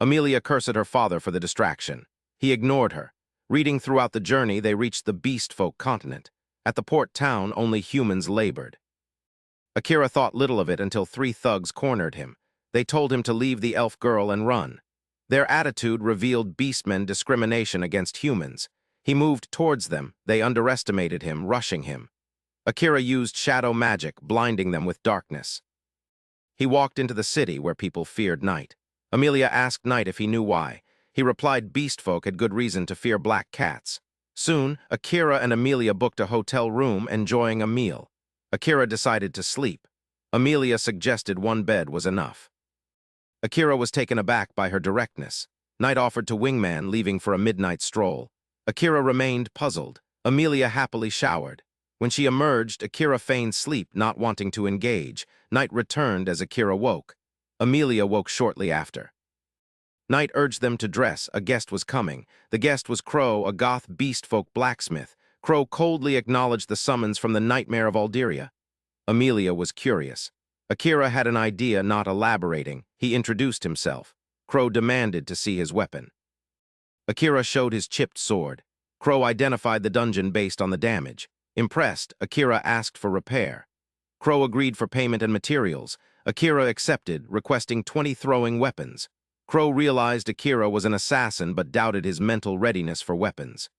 Amelia cursed her father for the distraction. He ignored her. Reading throughout the journey, they reached the beast folk continent. At the port town, only humans labored. Akira thought little of it until 3 thugs cornered him. They told him to leave the elf girl and run. Their attitude revealed beastmen discrimination against humans. He moved towards them. They underestimated him, rushing him. Akira used shadow magic, blinding them with darkness. He walked into the city where people feared Knight. Amelia asked Knight if he knew why. He replied beast folk had good reason to fear black cats. Soon, Akira and Amelia booked a hotel room, enjoying a meal. Akira decided to sleep. Amelia suggested 1 bed was enough. Akira was taken aback by her directness. Knight offered to wingman, leaving for a midnight stroll. Akira remained puzzled. Amelia happily showered. When she emerged, Akira feigned sleep, not wanting to engage. Knight returned as Akira woke. Amelia woke shortly after. Knight urged them to dress. A guest was coming. The guest was Crow, a goth beast-folk blacksmith. Crow coldly acknowledged the summons from the nightmare of Alderia. Amelia was curious. Akira had an idea, not elaborating. He introduced himself. Crow demanded to see his weapon. Akira showed his chipped sword. Crow identified the dungeon based on the damage. Impressed, Akira asked for repair. Crow agreed for payment and materials. Akira accepted, requesting 20 throwing weapons. Crow realized Akira was an assassin but doubted his mental readiness for weapons.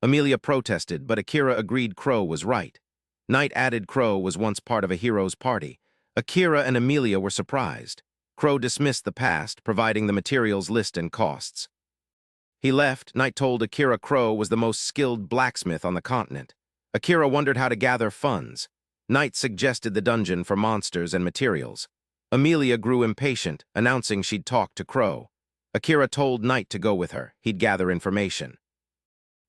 Amelia protested, but Akira agreed Crow was right. Knight added Crow was once part of a hero's party. Akira and Amelia were surprised. Crow dismissed the past, providing the materials list and costs. He left. Knight told Akira Crow was the most skilled blacksmith on the continent. Akira wondered how to gather funds. Knight suggested the dungeon for monsters and materials. Amelia grew impatient, announcing she'd talk to Crow. Akira told Knight to go with her. He'd gather information.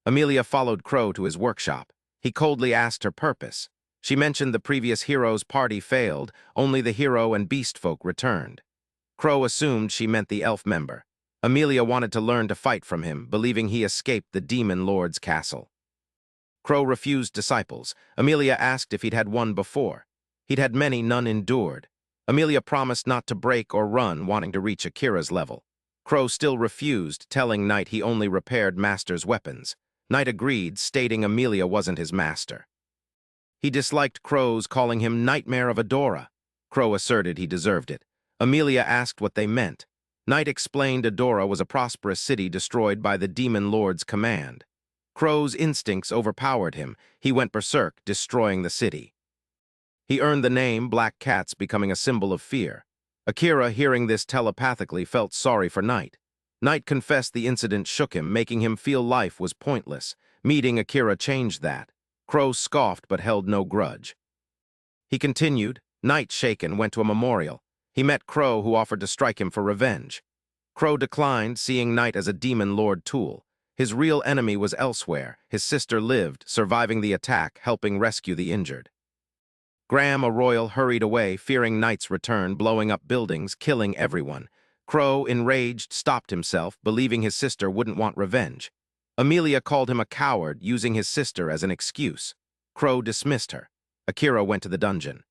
Amelia followed Crow to his workshop. He coldly asked her purpose. She mentioned the previous hero's party failed, only the hero and beast folk returned. Crow assumed she meant the elf member. Amelia wanted to learn to fight from him, believing he escaped the demon lord's castle. Crow refused disciples. Amelia asked if he'd had one before. He'd had many, none endured. Amelia promised not to break or run, wanting to reach Akira's level. Crow still refused, telling Knight he only repaired master's weapons. Knight agreed, stating Amelia wasn't his master. He disliked Crow's calling him Nightmare of Adora. Crow asserted he deserved it. Amelia asked what they meant. Knight explained Adora was a prosperous city destroyed by the demon lord's command. Crow's instincts overpowered him. He went berserk, destroying the city. He earned the name Black Cats, becoming a symbol of fear. Akira, hearing this telepathically, felt sorry for Knight. Knight confessed the incident shook him, making him feel life was pointless. Meeting Akira changed that. Crow scoffed but held no grudge. He continued. Knight, shaken, went to a memorial. He met Crow, who offered to strike him for revenge. Crow declined, seeing Knight as a demon lord tool. His real enemy was elsewhere. His sister lived, surviving the attack, helping rescue the injured. Graham, a royal, hurried away, fearing Knight's return, blowing up buildings, killing everyone. Crow, enraged, stopped himself, believing his sister wouldn't want revenge. Amelia called him a coward, using his sister as an excuse. Crow dismissed her. Akira went to the dungeon.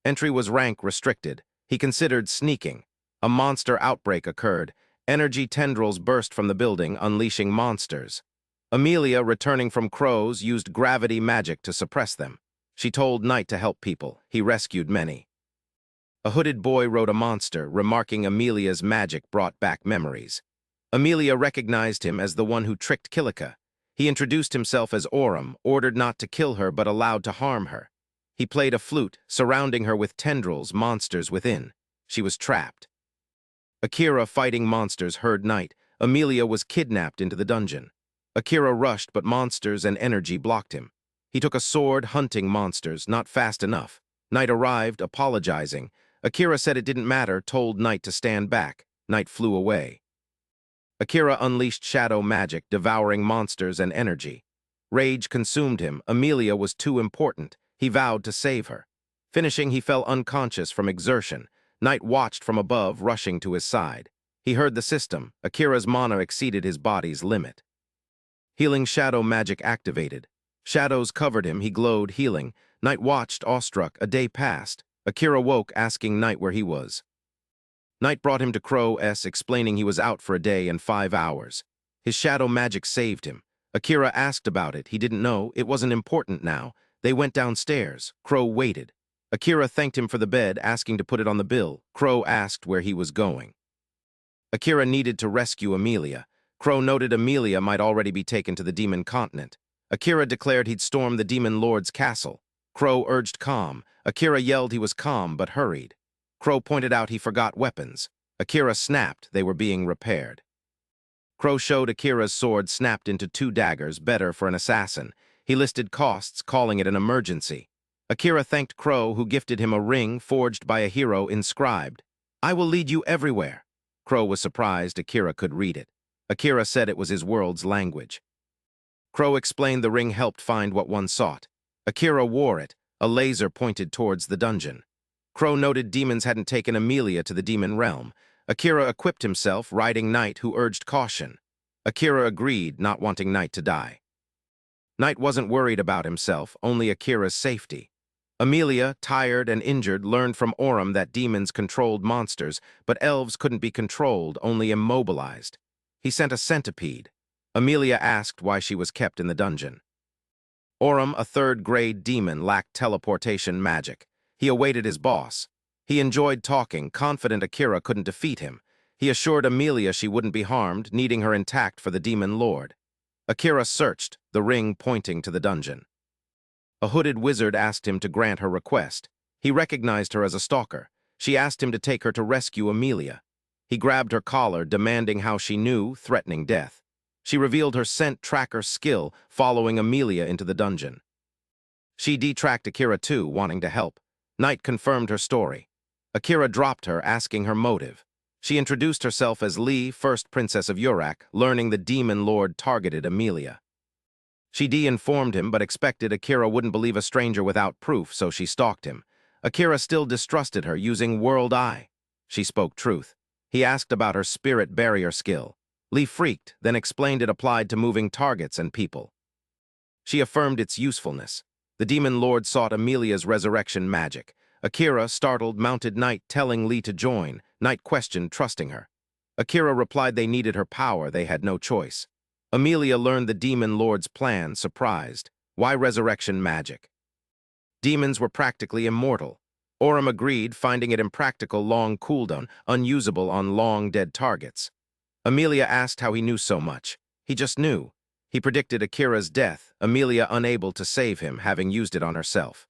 Entry was rank restricted. He considered sneaking. A monster outbreak occurred. Energy tendrils burst from the building, unleashing monsters. Amelia, returning from Crow's, used gravity magic to suppress them. She told Knight to help people. He rescued many. A hooded boy rode a monster, remarking Amelia's magic brought back memories. Amelia recognized him as the one who tricked Kilika. He introduced himself as Aurum, ordered not to kill her but allowed to harm her. He played a flute, surrounding her with tendrils, monsters within. She was trapped. Akira, fighting monsters, heard Knight. Amelia was kidnapped into the dungeon. Akira rushed, but monsters and energy blocked him. He took a sword, hunting monsters, not fast enough. Knight arrived, apologizing. Akira said it didn't matter, told Knight to stand back. Knight flew away. Akira unleashed shadow magic, devouring monsters and energy. Rage consumed him. Amelia was too important. He vowed to save her. Finishing, he fell unconscious from exertion. Knight watched from above, rushing to his side. He heard the system. Akira's mana exceeded his body's limit. Healing shadow magic activated. Shadows covered him. He glowed, healing. Knight watched, awestruck. A day passed. Akira woke, asking Knight where he was. Knight brought him to Crow's, explaining he was out for a day and 5 hours. His shadow magic saved him. Akira asked about it. He didn't know. It wasn't important now. They went downstairs. Crow waited. Akira thanked him for the bed, asking to put it on the bill. Crow asked where he was going. Akira needed to rescue Amelia. Crow noted Amelia might already be taken to the demon continent. Akira declared he'd storm the demon lord's castle. Crow urged calm. Akira yelled he was calm, but hurried. Crow pointed out he forgot weapons. Akira snapped. They were being repaired. Crow showed Akira's sword snapped into 2 daggers, better for an assassin. He listed costs, calling it an emergency. Akira thanked Crow, who gifted him a ring forged by a hero inscribed, "I will lead you everywhere." Crow was surprised Akira could read it. Akira said it was his world's language. Crow explained the ring helped find what one sought. Akira wore it. A laser pointed towards the dungeon. Crow noted demons hadn't taken Amelia to the demon realm. Akira equipped himself, riding Knight, who urged caution. Akira agreed, not wanting Knight to die. Knight wasn't worried about himself, only Akira's safety. Amelia, tired and injured, learned from Aurum that demons controlled monsters, but elves couldn't be controlled, only immobilized. He sent a centipede. Amelia asked why she was kept in the dungeon. Aurum, a 3rd-grade demon, lacked teleportation magic. He awaited his boss. He enjoyed talking, confident Akira couldn't defeat him. He assured Amelia she wouldn't be harmed, needing her intact for the demon lord. Akira searched, the ring pointing to the dungeon. A hooded wizard asked him to grant her request. He recognized her as a stalker. She asked him to take her to rescue Amelia. He grabbed her collar, demanding how she knew, threatening death. She revealed her scent tracker skill, following Amelia into the dungeon. She detracked Akira too, wanting to help. Knight confirmed her story. Akira dropped her, asking her motive. She introduced herself as Lee, first princess of Urak, learning the demon lord targeted Amelia. She informed him but expected Akira wouldn't believe a stranger without proof, so she stalked him. Akira still distrusted her, using World Eye. She spoke truth. He asked about her spirit barrier skill. Lee freaked, then explained it applied to moving targets and people. She affirmed its usefulness. The demon lord sought Amelia's resurrection magic. Akira, startled, mounted Knight, telling Lee to join. Knight questioned, trusting her. Akira replied they needed her power, they had no choice. Amelia learned the demon lord's plan, surprised. Why resurrection magic? Demons were practically immortal. Oram agreed, finding it impractical long cooldown, unusable on long dead targets. Amelia asked how he knew so much. He just knew. He predicted Akira's death, Amelia unable to save him, having used it on herself.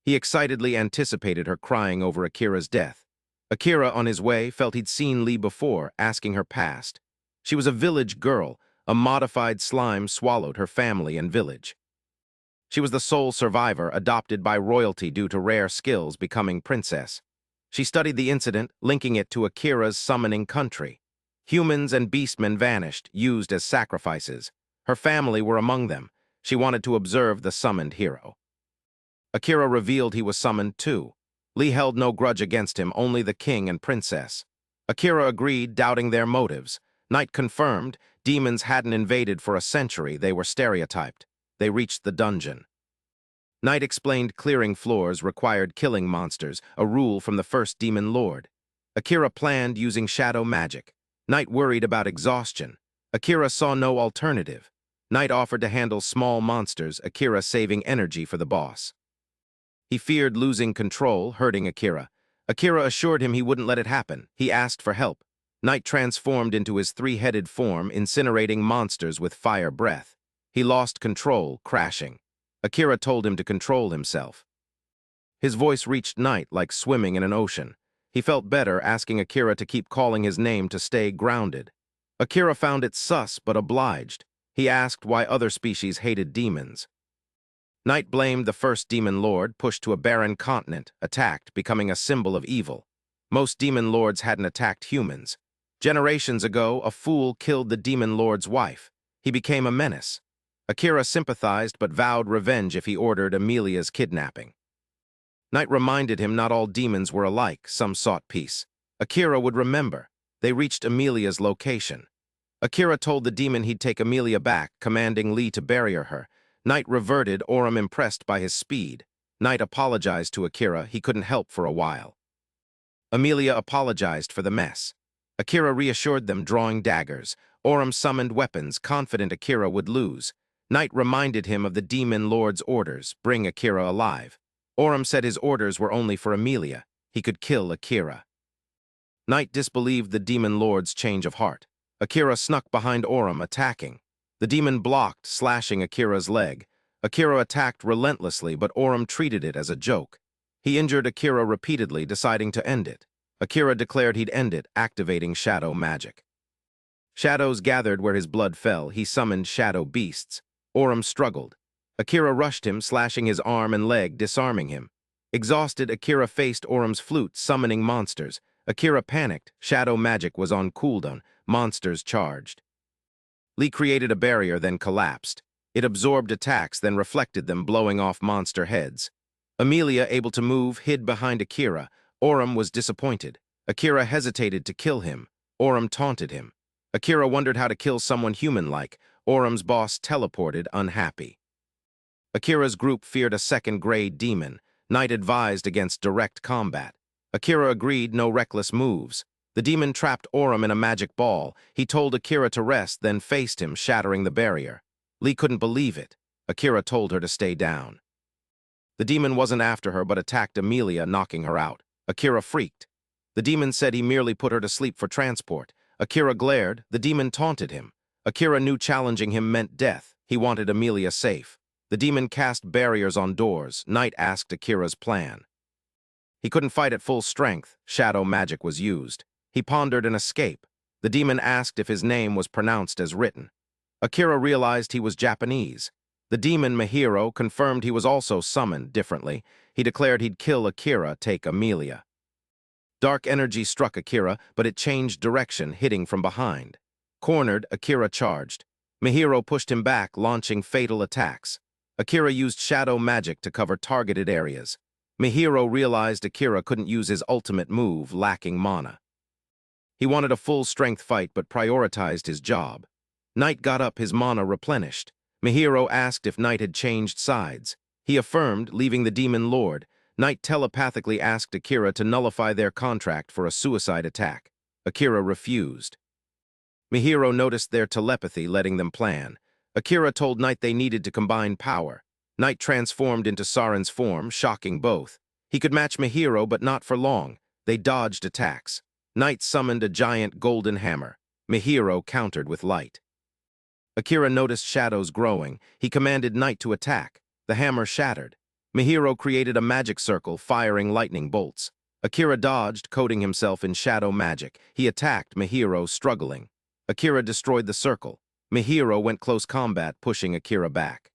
He excitedly anticipated her crying over Akira's death. Akira, on his way, felt he'd seen Lee before, asking her past. She was a village girl. A modified slime swallowed her family and village. She was the sole survivor, adopted by royalty due to rare skills, becoming princess. She studied the incident, linking it to Akira's summoning country. Humans and beastmen vanished, used as sacrifices. Her family were among them. She wanted to observe the summoned hero. Akira revealed he was summoned too. Lee held no grudge against him, only the king and princess. Akira agreed, doubting their motives. Knight confirmed, demons hadn't invaded for a century, they were stereotyped. They reached the dungeon. Knight explained clearing floors required killing monsters, a rule from the first demon lord. Akira planned using shadow magic. Knight worried about exhaustion. Akira saw no alternative. Knight offered to handle small monsters, Akira saving energy for the boss. He feared losing control, hurting Akira. Akira assured him he wouldn't let it happen. He asked for help. Knight transformed into his three-headed form, incinerating monsters with fire breath. He lost control, crashing. Akira told him to control himself. His voice reached Knight like swimming in an ocean. He felt better, asking Akira to keep calling his name to stay grounded. Akira found it sus, but obliged. He asked why other species hated demons. Knight blamed the first demon lord, pushed to a barren continent, attacked, becoming a symbol of evil. Most demon lords hadn't attacked humans. Generations ago, a fool killed the demon lord's wife. He became a menace. Akira sympathized but vowed revenge if he ordered Amelia's kidnapping. Knight reminded him not all demons were alike, some sought peace. Akira would remember. They reached Amelia's location. Akira told the demon he'd take Amelia back, commanding Lee to bury her. Knight reverted, Oram impressed by his speed. Knight apologized to Akira, he couldn't help for a while. Amelia apologized for the mess. Akira reassured them, drawing daggers. Oram summoned weapons, confident Akira would lose. Knight reminded him of the demon lord's orders, bring Akira alive. Oram said his orders were only for Amelia. He could kill Akira. Knight disbelieved the demon lord's change of heart. Akira snuck behind Oram, attacking. The demon blocked, slashing Akira's leg. Akira attacked relentlessly, but Oram treated it as a joke. He injured Akira repeatedly, deciding to end it. Akira declared he'd end it, activating shadow magic. Shadows gathered where his blood fell. He summoned shadow beasts. Oram struggled. Akira rushed him, slashing his arm and leg, disarming him. Exhausted, Akira faced Oram's flute, summoning monsters. Akira panicked. Shadow magic was on cooldown. Monsters charged. Lee created a barrier, then collapsed. It absorbed attacks, then reflected them, blowing off monster heads. Amelia, able to move, hid behind Akira. Oram was disappointed. Akira hesitated to kill him. Oram taunted him. Akira wondered how to kill someone human-like. Oram's boss teleported, unhappy. Akira's group feared a second-grade demon. Knight advised against direct combat. Akira agreed, no reckless moves. The demon trapped Oram in a magic ball. He told Akira to rest, then faced him, shattering the barrier. Lee couldn't believe it. Akira told her to stay down. The demon wasn't after her, but attacked Amelia, knocking her out. Akira freaked. The demon said he merely put her to sleep for transport. Akira glared. The demon taunted him. Akira knew challenging him meant death. He wanted Amelia safe. The demon cast barriers on doors. Knight asked Akira's plan. He couldn't fight at full strength. Shadow magic was used. He pondered an escape. The demon asked if his name was pronounced as written. Akira realized he was Japanese. The demon Mihiro confirmed he was also summoned differently. He declared he'd kill Akira, take Amelia. Dark energy struck Akira, but it changed direction, hitting from behind. Cornered, Akira charged. Mihiro pushed him back, launching fatal attacks. Akira used shadow magic to cover targeted areas. Mihiro realized Akira couldn't use his ultimate move, lacking mana. He wanted a full-strength fight but prioritized his job. Knight got up, his mana replenished. Mihiro asked if Knight had changed sides. He affirmed, leaving the Demon Lord. Knight telepathically asked Akira to nullify their contract for a suicide attack. Akira refused. Mihiro noticed their telepathy, letting them plan. Akira told Knight they needed to combine power. Knight transformed into Saren's form, shocking both. He could match Mihiro, but not for long. They dodged attacks. Knight summoned a giant golden hammer. Mihiro countered with light. Akira noticed shadows growing. He commanded Knight to attack. The hammer shattered. Mihiro created a magic circle, firing lightning bolts. Akira dodged, coating himself in shadow magic. He attacked, Mihiro struggling. Akira destroyed the circle. Mihiro went close combat, pushing Akira back.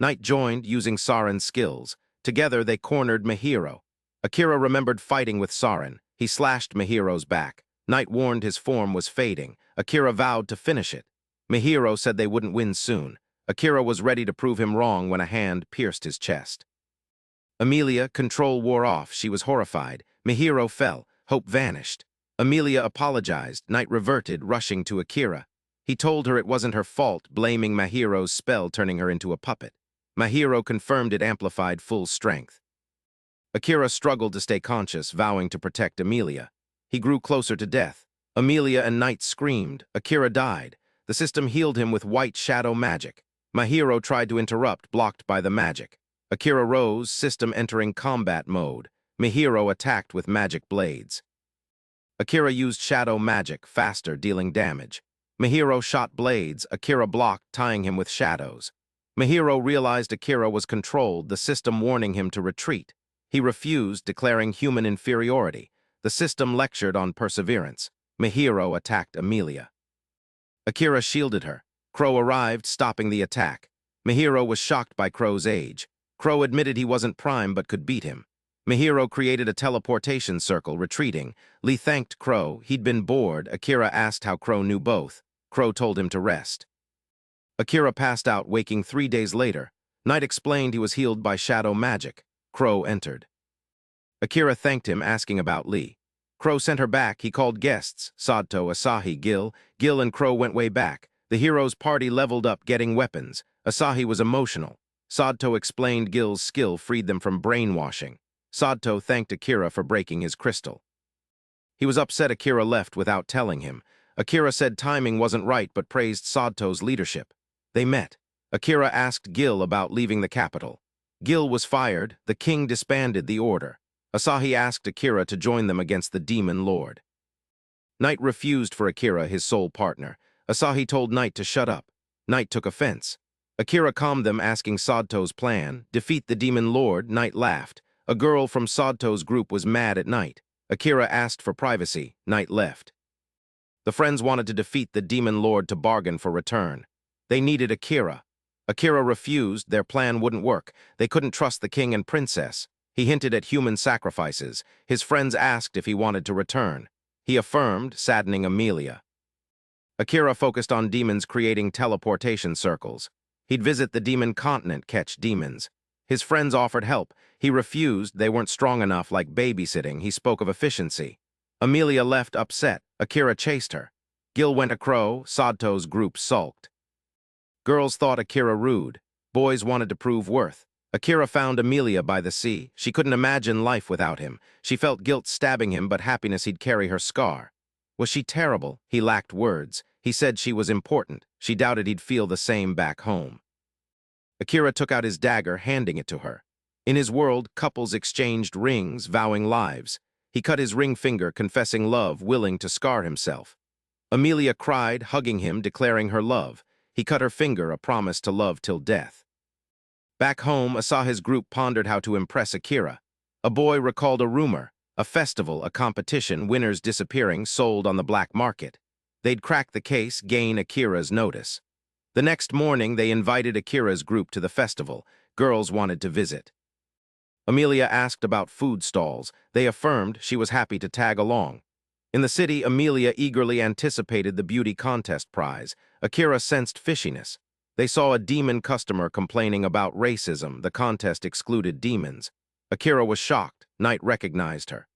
Knight joined, using Saren's skills. Together, they cornered Mihiro. Akira remembered fighting with Saren. He slashed Mihiro's back. Knight warned his form was fading. Akira vowed to finish it. Mihiro said they wouldn't win soon. Akira was ready to prove him wrong when a hand pierced his chest. Amelia, control wore off. She was horrified. Mihiro fell. Hope vanished. Amelia apologized. Knight reverted, rushing to Akira. He told her it wasn't her fault, blaming Mihiro's spell turning her into a puppet. Mihiro confirmed it amplified full strength. Akira struggled to stay conscious, vowing to protect Amelia. He grew closer to death. Amelia and Knight screamed. Akira died. The system healed him with white shadow magic. Mihiro tried to interrupt, blocked by the magic. Akira rose, system entering combat mode. Mihiro attacked with magic blades. Akira used shadow magic, faster, dealing damage. Mihiro shot blades. Akira blocked, tying him with shadows. Mihiro realized Akira was controlled, the system warning him to retreat. He refused, declaring human inferiority. The system lectured on perseverance. Mihiro attacked Amelia. Akira shielded her. Crow arrived, stopping the attack. Mihiro was shocked by Crow's age. Crow admitted he wasn't Prime but could beat him. Mihiro created a teleportation circle, retreating. Lee thanked Crow. He'd been bored. Akira asked how Crow knew both. Crow told him to rest. Akira passed out, waking 3 days later. Knight explained he was healed by shadow magic. Crow entered. Akira thanked him, asking about Lee. Crow sent her back. He called guests. Sadto, Asahi, Gil. Gil and Crow went way back. The hero's party leveled up, getting weapons. Asahi was emotional. Sadto explained Gil's skill freed them from brainwashing. Sadto thanked Akira for breaking his crystal. He was upset Akira left without telling him. Akira said timing wasn't right but praised Sadto's leadership. They met. Akira asked Gil about leaving the capital. Gil was fired. The king disbanded the order. Asahi asked Akira to join them against the Demon Lord. Knight refused for Akira, his sole partner. Asahi told Knight to shut up. Knight took offense. Akira calmed them, asking Sadto's plan. Defeat the Demon Lord. Knight laughed. A girl from Sadto's group was mad at Knight. Akira asked for privacy. Knight left. The friends wanted to defeat the Demon Lord to bargain for return. They needed Akira. Akira refused. Their plan wouldn't work. They couldn't trust the king and princess. He hinted at human sacrifices. His friends asked if he wanted to return. He affirmed, saddening Amelia. Akira focused on demons, creating teleportation circles. He'd visit the demon continent, catch demons. His friends offered help. He refused. They weren't strong enough, like babysitting. He spoke of efficiency. Amelia left upset. Akira chased her. Gil went to Crow. Sadto's group sulked. Girls thought Akira rude. Boys wanted to prove worth. Akira found Amelia by the sea. She couldn't imagine life without him. She felt guilt stabbing him, but happiness he'd carry her scar. Was she terrible? He lacked words. He said she was important. She doubted he'd feel the same back home. Akira took out his dagger, handing it to her. In his world, couples exchanged rings, vowing lives. He cut his ring finger, confessing love, willing to scar himself. Amelia cried, hugging him, declaring her love. He cut her finger, a promise to love till death. Back home, Asahi's group pondered how to impress Akira. A boy recalled a rumor, a festival, a competition, winners disappearing, sold on the black market. They'd crack the case, gain Akira's notice. The next morning, they invited Akira's group to the festival. Girls wanted to visit. Amelia asked about food stalls. They affirmed she was happy to tag along. In the city, Amelia eagerly anticipated the beauty contest prize. Akira sensed fishiness. They saw a demon customer complaining about racism. The contest excluded demons. Akira was shocked. Knight recognized her.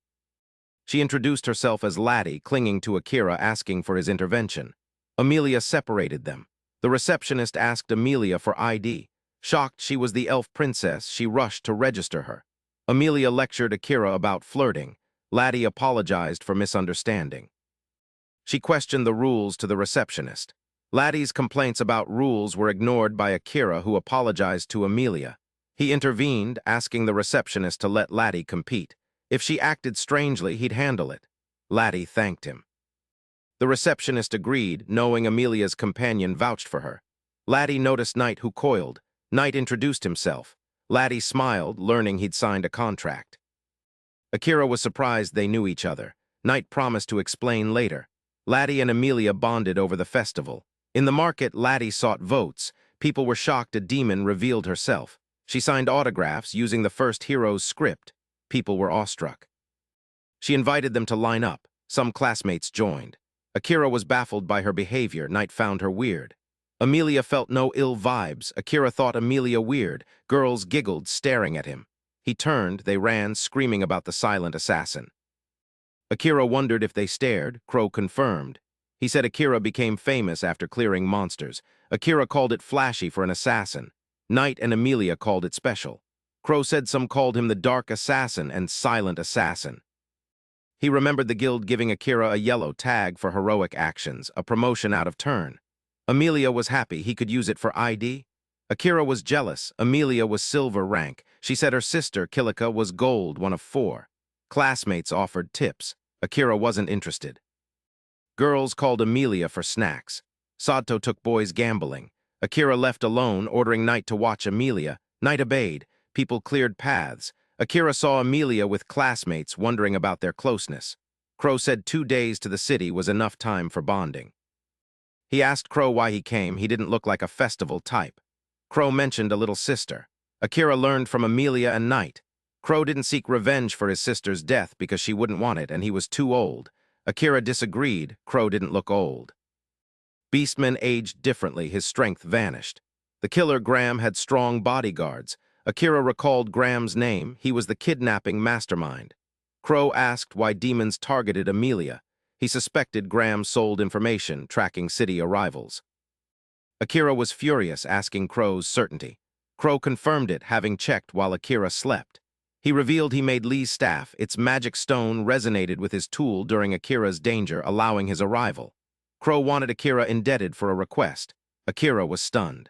She introduced herself as Laddie, clinging to Akira, asking for his intervention. Amelia separated them. The receptionist asked Amelia for ID. Shocked she was the elf princess, she rushed to register her. Amelia lectured Akira about flirting. Laddie apologized for misunderstanding. She questioned the rules to the receptionist. Laddie's complaints about rules were ignored by Akira, who apologized to Amelia. He intervened, asking the receptionist to let Laddie compete. If she acted strangely, he'd handle it. Laddie thanked him. The receptionist agreed, knowing Amelia's companion vouched for her. Laddie noticed Knight, who coiled. Knight introduced himself. Laddie smiled, learning he'd signed a contract. Akira was surprised they knew each other. Knight promised to explain later. Laddie and Amelia bonded over the festival. In the market, Laddie sought votes. People were shocked a demon revealed herself. She signed autographs using the first hero's script. People were awestruck. She invited them to line up. Some classmates joined. Akira was baffled by her behavior. Knight found her weird. Amelia felt no ill vibes. Akira thought Amelia weird. Girls giggled, staring at him. He turned, they ran, screaming about the silent assassin. Akira wondered if they stared. Crow confirmed. He said Akira became famous after clearing monsters. Akira called it flashy for an assassin. Knight and Amelia called it special. Crow said some called him the Dark Assassin and Silent Assassin. He remembered the guild giving Akira a yellow tag for heroic actions, a promotion out of turn. Amelia was happy he could use it for ID. Akira was jealous. Amelia was silver rank. She said her sister, Kilika, was gold, one of 4. Classmates offered tips. Akira wasn't interested. Girls called Amelia for snacks. Sato took boys gambling. Akira left alone, ordering Knight to watch Amelia. Knight obeyed. People cleared paths. Akira saw Amelia with classmates, wondering about their closeness. Crow said 2 days to the city was enough time for bonding. He asked Crow why he came. He didn't look like a festival type. Crow mentioned a little sister. Akira learned from Amelia and Knight. Crow didn't seek revenge for his sister's death because she wouldn't want it and he was too old. Akira disagreed. Crow didn't look old. Beastman aged differently. His strength vanished. The killer, Graham, had strong bodyguards. Akira recalled Graham's name. He was the kidnapping mastermind. Crow asked why demons targeted Amelia. He suspected Graham sold information, tracking city arrivals. Akira was furious, asking Crow's certainty. Crow confirmed it, having checked while Akira slept. He revealed he made Lee's staff. Its magic stone resonated with his tool during Akira's danger, allowing his arrival. Crow wanted Akira indebted for a request. Akira was stunned.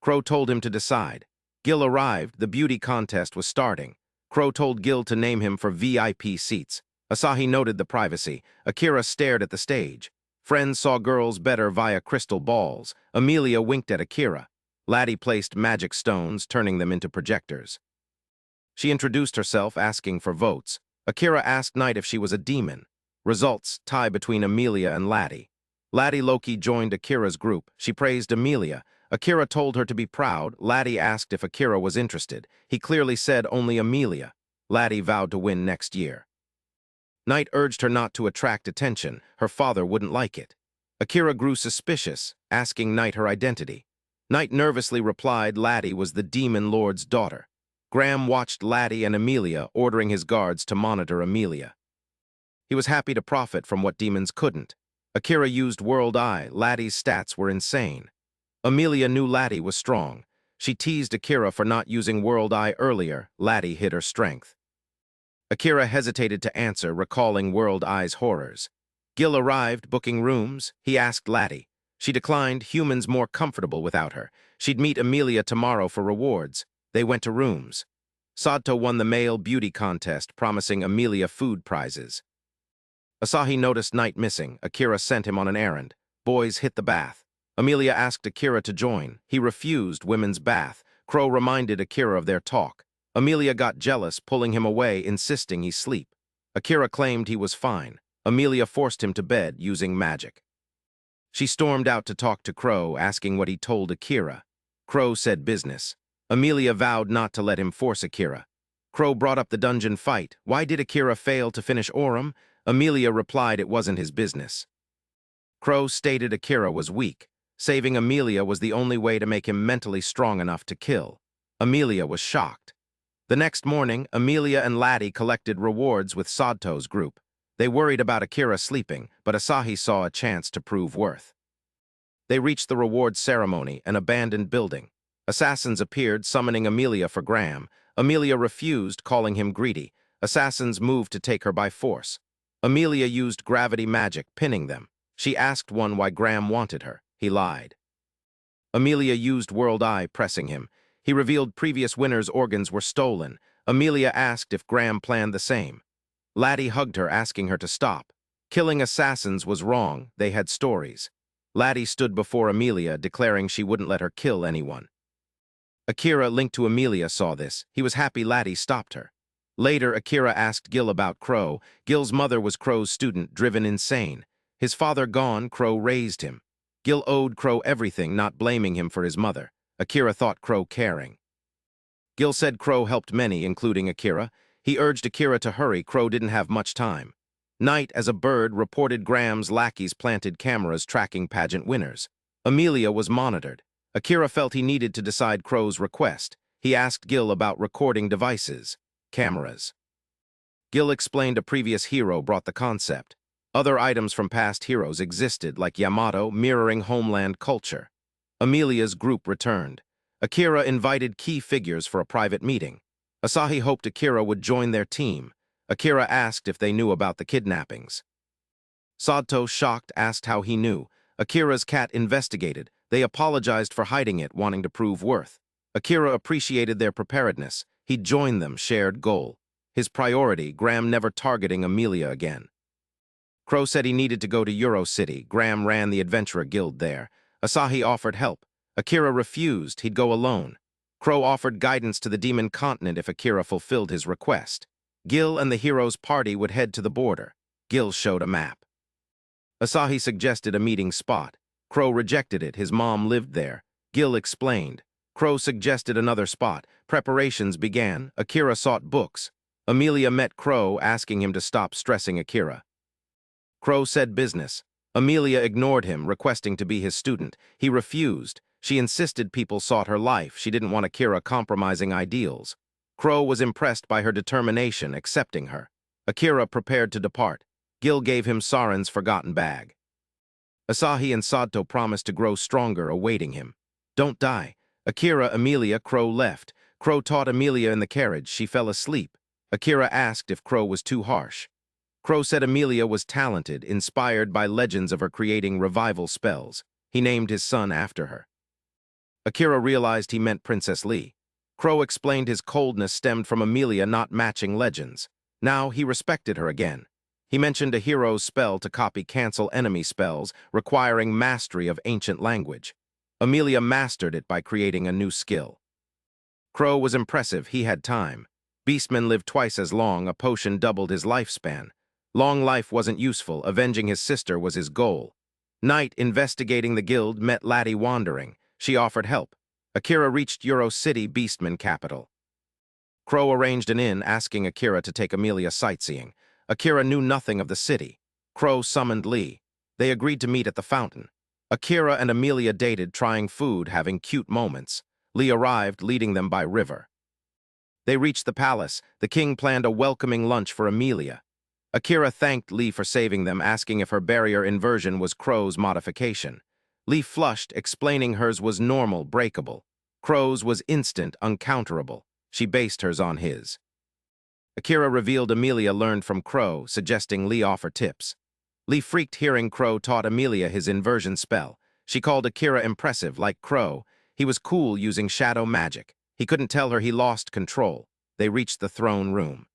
Crow told him to decide. Gil arrived. The beauty contest was starting. Crow told Gil to name him for VIP seats. Asahi noted the privacy. Akira stared at the stage. Friends saw girls better via crystal balls. Amelia winked at Akira. Laddie placed magic stones, turning them into projectors. She introduced herself, asking for votes. Akira asked Knight if she was a demon. Results: tie between Amelia and Laddie. Laddie Loki joined Akira's group. She praised Amelia. Akira told her to be proud. Laddie asked if Akira was interested. He clearly said only Amelia. Laddie vowed to win next year. Knight urged her not to attract attention. Her father wouldn't like it. Akira grew suspicious, asking Knight her identity. Knight nervously replied Laddie was the Demon Lord's daughter. Graham watched Laddie and Amelia, ordering his guards to monitor Amelia. He was happy to profit from what demons couldn't. Akira used World Eye. Laddie's stats were insane. Amelia knew Laddie was strong. She teased Akira for not using World Eye earlier. Laddie hid her strength. Akira hesitated to answer, recalling World Eye's horrors. Gil arrived, booking rooms. He asked Laddie. She declined, humans more comfortable without her. She'd meet Amelia tomorrow for rewards. They went to rooms. Sato won the male beauty contest, promising Amelia food prizes. Asahi noticed Knight missing. Akira sent him on an errand. Boys hit the bath. Amelia asked Akira to join. He refused women's bath. Crow reminded Akira of their talk. Amelia got jealous, pulling him away, insisting he sleep. Akira claimed he was fine. Amelia forced him to bed using magic. She stormed out to talk to Crow, asking what he told Akira. Crow said business. Amelia vowed not to let him force Akira. Crow brought up the dungeon fight. Why did Akira fail to finish Orem? Amelia replied it wasn't his business. Crow stated Akira was weak. Saving Amelia was the only way to make him mentally strong enough to kill. Amelia was shocked. The next morning, Amelia and Laddie collected rewards with Sadto's group. They worried about Akira sleeping, but Asahi saw a chance to prove worth. They reached the reward ceremony, an abandoned building. Assassins appeared, summoning Amelia for Graham. Amelia refused, calling him greedy. Assassins moved to take her by force. Amelia used gravity magic, pinning them. She asked one why Graham wanted her. He lied. Amelia used World Eye, pressing him. He revealed previous winners' organs were stolen. Amelia asked if Graham planned the same. Laddie hugged her, asking her to stop. Killing assassins was wrong. They had stories. Laddie stood before Amelia, declaring she wouldn't let her kill anyone. Akira, linked to Amelia, saw this. He was happy Laddie stopped her. Later, Akira asked Gil about Crow. Gil's mother was Crow's student, driven insane. His father gone, Crow raised him. Gil owed Crow everything, not blaming him for his mother. Akira thought Crow caring. Gil said Crow helped many, including Akira. He urged Akira to hurry. Crow didn't have much time. Night, as a bird, reported Graham's lackeys planted cameras tracking pageant winners. Amelia was monitored. Akira felt he needed to decide Crow's request. He asked Gil about recording devices, cameras. Gil explained a previous hero brought the concept. Other items from past heroes existed, like Yamato, mirroring homeland culture. Amelia's group returned. Akira invited key figures for a private meeting. Asahi hoped Akira would join their team. Akira asked if they knew about the kidnappings. Sadto, shocked, asked how he knew. Akira's cat investigated. They apologized for hiding it, wanting to prove worth. Akira appreciated their preparedness. He joined them, shared goal. His priority, Graham never targeting Amelia again. Crow said he needed to go to Euro City. Graham ran the Adventurer Guild there. Asahi offered help. Akira refused. He'd go alone. Crow offered guidance to the Demon Continent if Akira fulfilled his request. Gil and the hero's party would head to the border. Gil showed a map. Asahi suggested a meeting spot. Crow rejected it. His mom lived there. Gil explained. Crow suggested another spot. Preparations began. Akira sought books. Amelia met Crow, asking him to stop stressing Akira. Crow said business. Amelia ignored him, requesting to be his student. He refused. She insisted people sought her life. She didn't want Akira compromising ideals. Crow was impressed by her determination, accepting her. Akira prepared to depart. Gil gave him Saren's forgotten bag. Asahi and Sadto promised to grow stronger, awaiting him. Don't die. Akira, Amelia, Crow left. Crow taught Amelia in the carriage. She fell asleep. Akira asked if Crow was too harsh. Crow said Amelia was talented, inspired by legends of her creating revival spells. He named his son after her. Akira realized he meant Princess Lee. Crow explained his coldness stemmed from Amelia not matching legends. Now he respected her again. He mentioned a hero's spell to copy cancel enemy spells, requiring mastery of ancient language. Amelia mastered it by creating a new skill. Crow was impressive. He had time. Beastman lived twice as long. A potion doubled his lifespan. Long life wasn't useful. Avenging his sister was his goal. Night, investigating the guild, met Laddie wandering. She offered help. Akira reached Euro City, Beastman capital. Crow arranged an inn, asking Akira to take Amelia sightseeing. Akira knew nothing of the city. Crow summoned Lee. They agreed to meet at the fountain. Akira and Amelia dated, trying food, having cute moments. Lee arrived, leading them by river. They reached the palace. The king planned a welcoming lunch for Amelia. Akira thanked Lee for saving them, asking if her barrier inversion was Crow's modification. Lee flushed, explaining hers was normal, breakable. Crow's was instant, uncounterable. She based hers on his. Akira revealed Amelia learned from Crow, suggesting Lee offer tips. Lee freaked hearing Crow taught Amelia his inversion spell. She called Akira impressive, like Crow. He was cool using shadow magic. He couldn't tell her he lost control. They reached the throne room.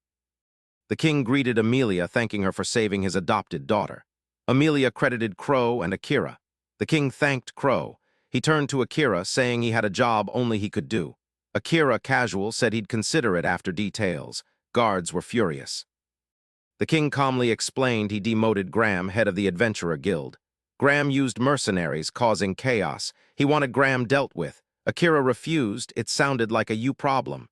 The king greeted Amelia, thanking her for saving his adopted daughter. Amelia credited Crow and Akira. The king thanked Crow. He turned to Akira, saying he had a job only he could do. Akira, casual, said he'd consider it after details. Guards were furious. The king calmly explained he demoted Graham, head of the Adventurer Guild. Graham used mercenaries, causing chaos. He wanted Graham dealt with. Akira refused. It sounded like a you problem.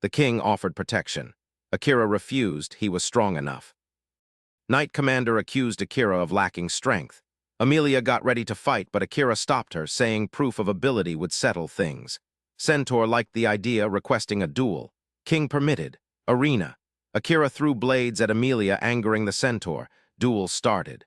The king offered protection. Akira refused. He was strong enough. Knight Commander accused Akira of lacking strength. Amelia got ready to fight, but Akira stopped her, saying proof of ability would settle things. Centaur liked the idea, requesting a duel. King permitted. Arena. Akira threw blades at Amelia, angering the centaur. Duel started.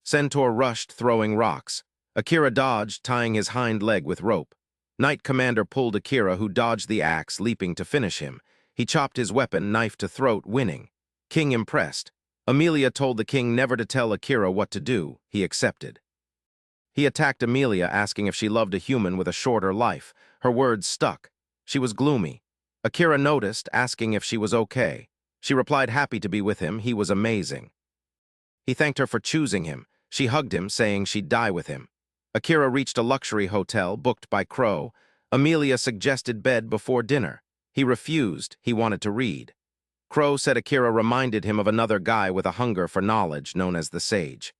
Centaur rushed, throwing rocks. Akira dodged, tying his hind leg with rope. Knight Commander pulled Akira, who dodged the axe, leaping to finish him. He chopped his weapon, knife to throat, winning. King impressed. Amelia told the king never to tell Akira what to do. He accepted. He attacked Amelia, asking if she loved a human with a shorter life. Her words stuck. She was gloomy. Akira noticed, asking if she was okay. She replied happy to be with him. He was amazing. He thanked her for choosing him. She hugged him, saying she'd die with him. Akira reached a luxury hotel, booked by Crow. Amelia suggested bed before dinner. He refused. He wanted to read. Crow said Akira reminded him of another guy with a hunger for knowledge, known as the Sage.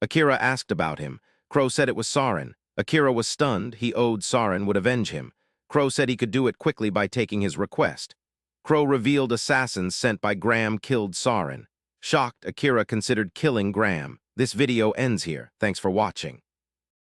Akira asked about him. Crow said it was Saren. Akira was stunned. He owed Saren would avenge him. Crow said he could do it quickly by taking his request. Crow revealed assassins sent by Graham killed Saren. Shocked, Akira considered killing Graham. This video ends here. Thanks for watching.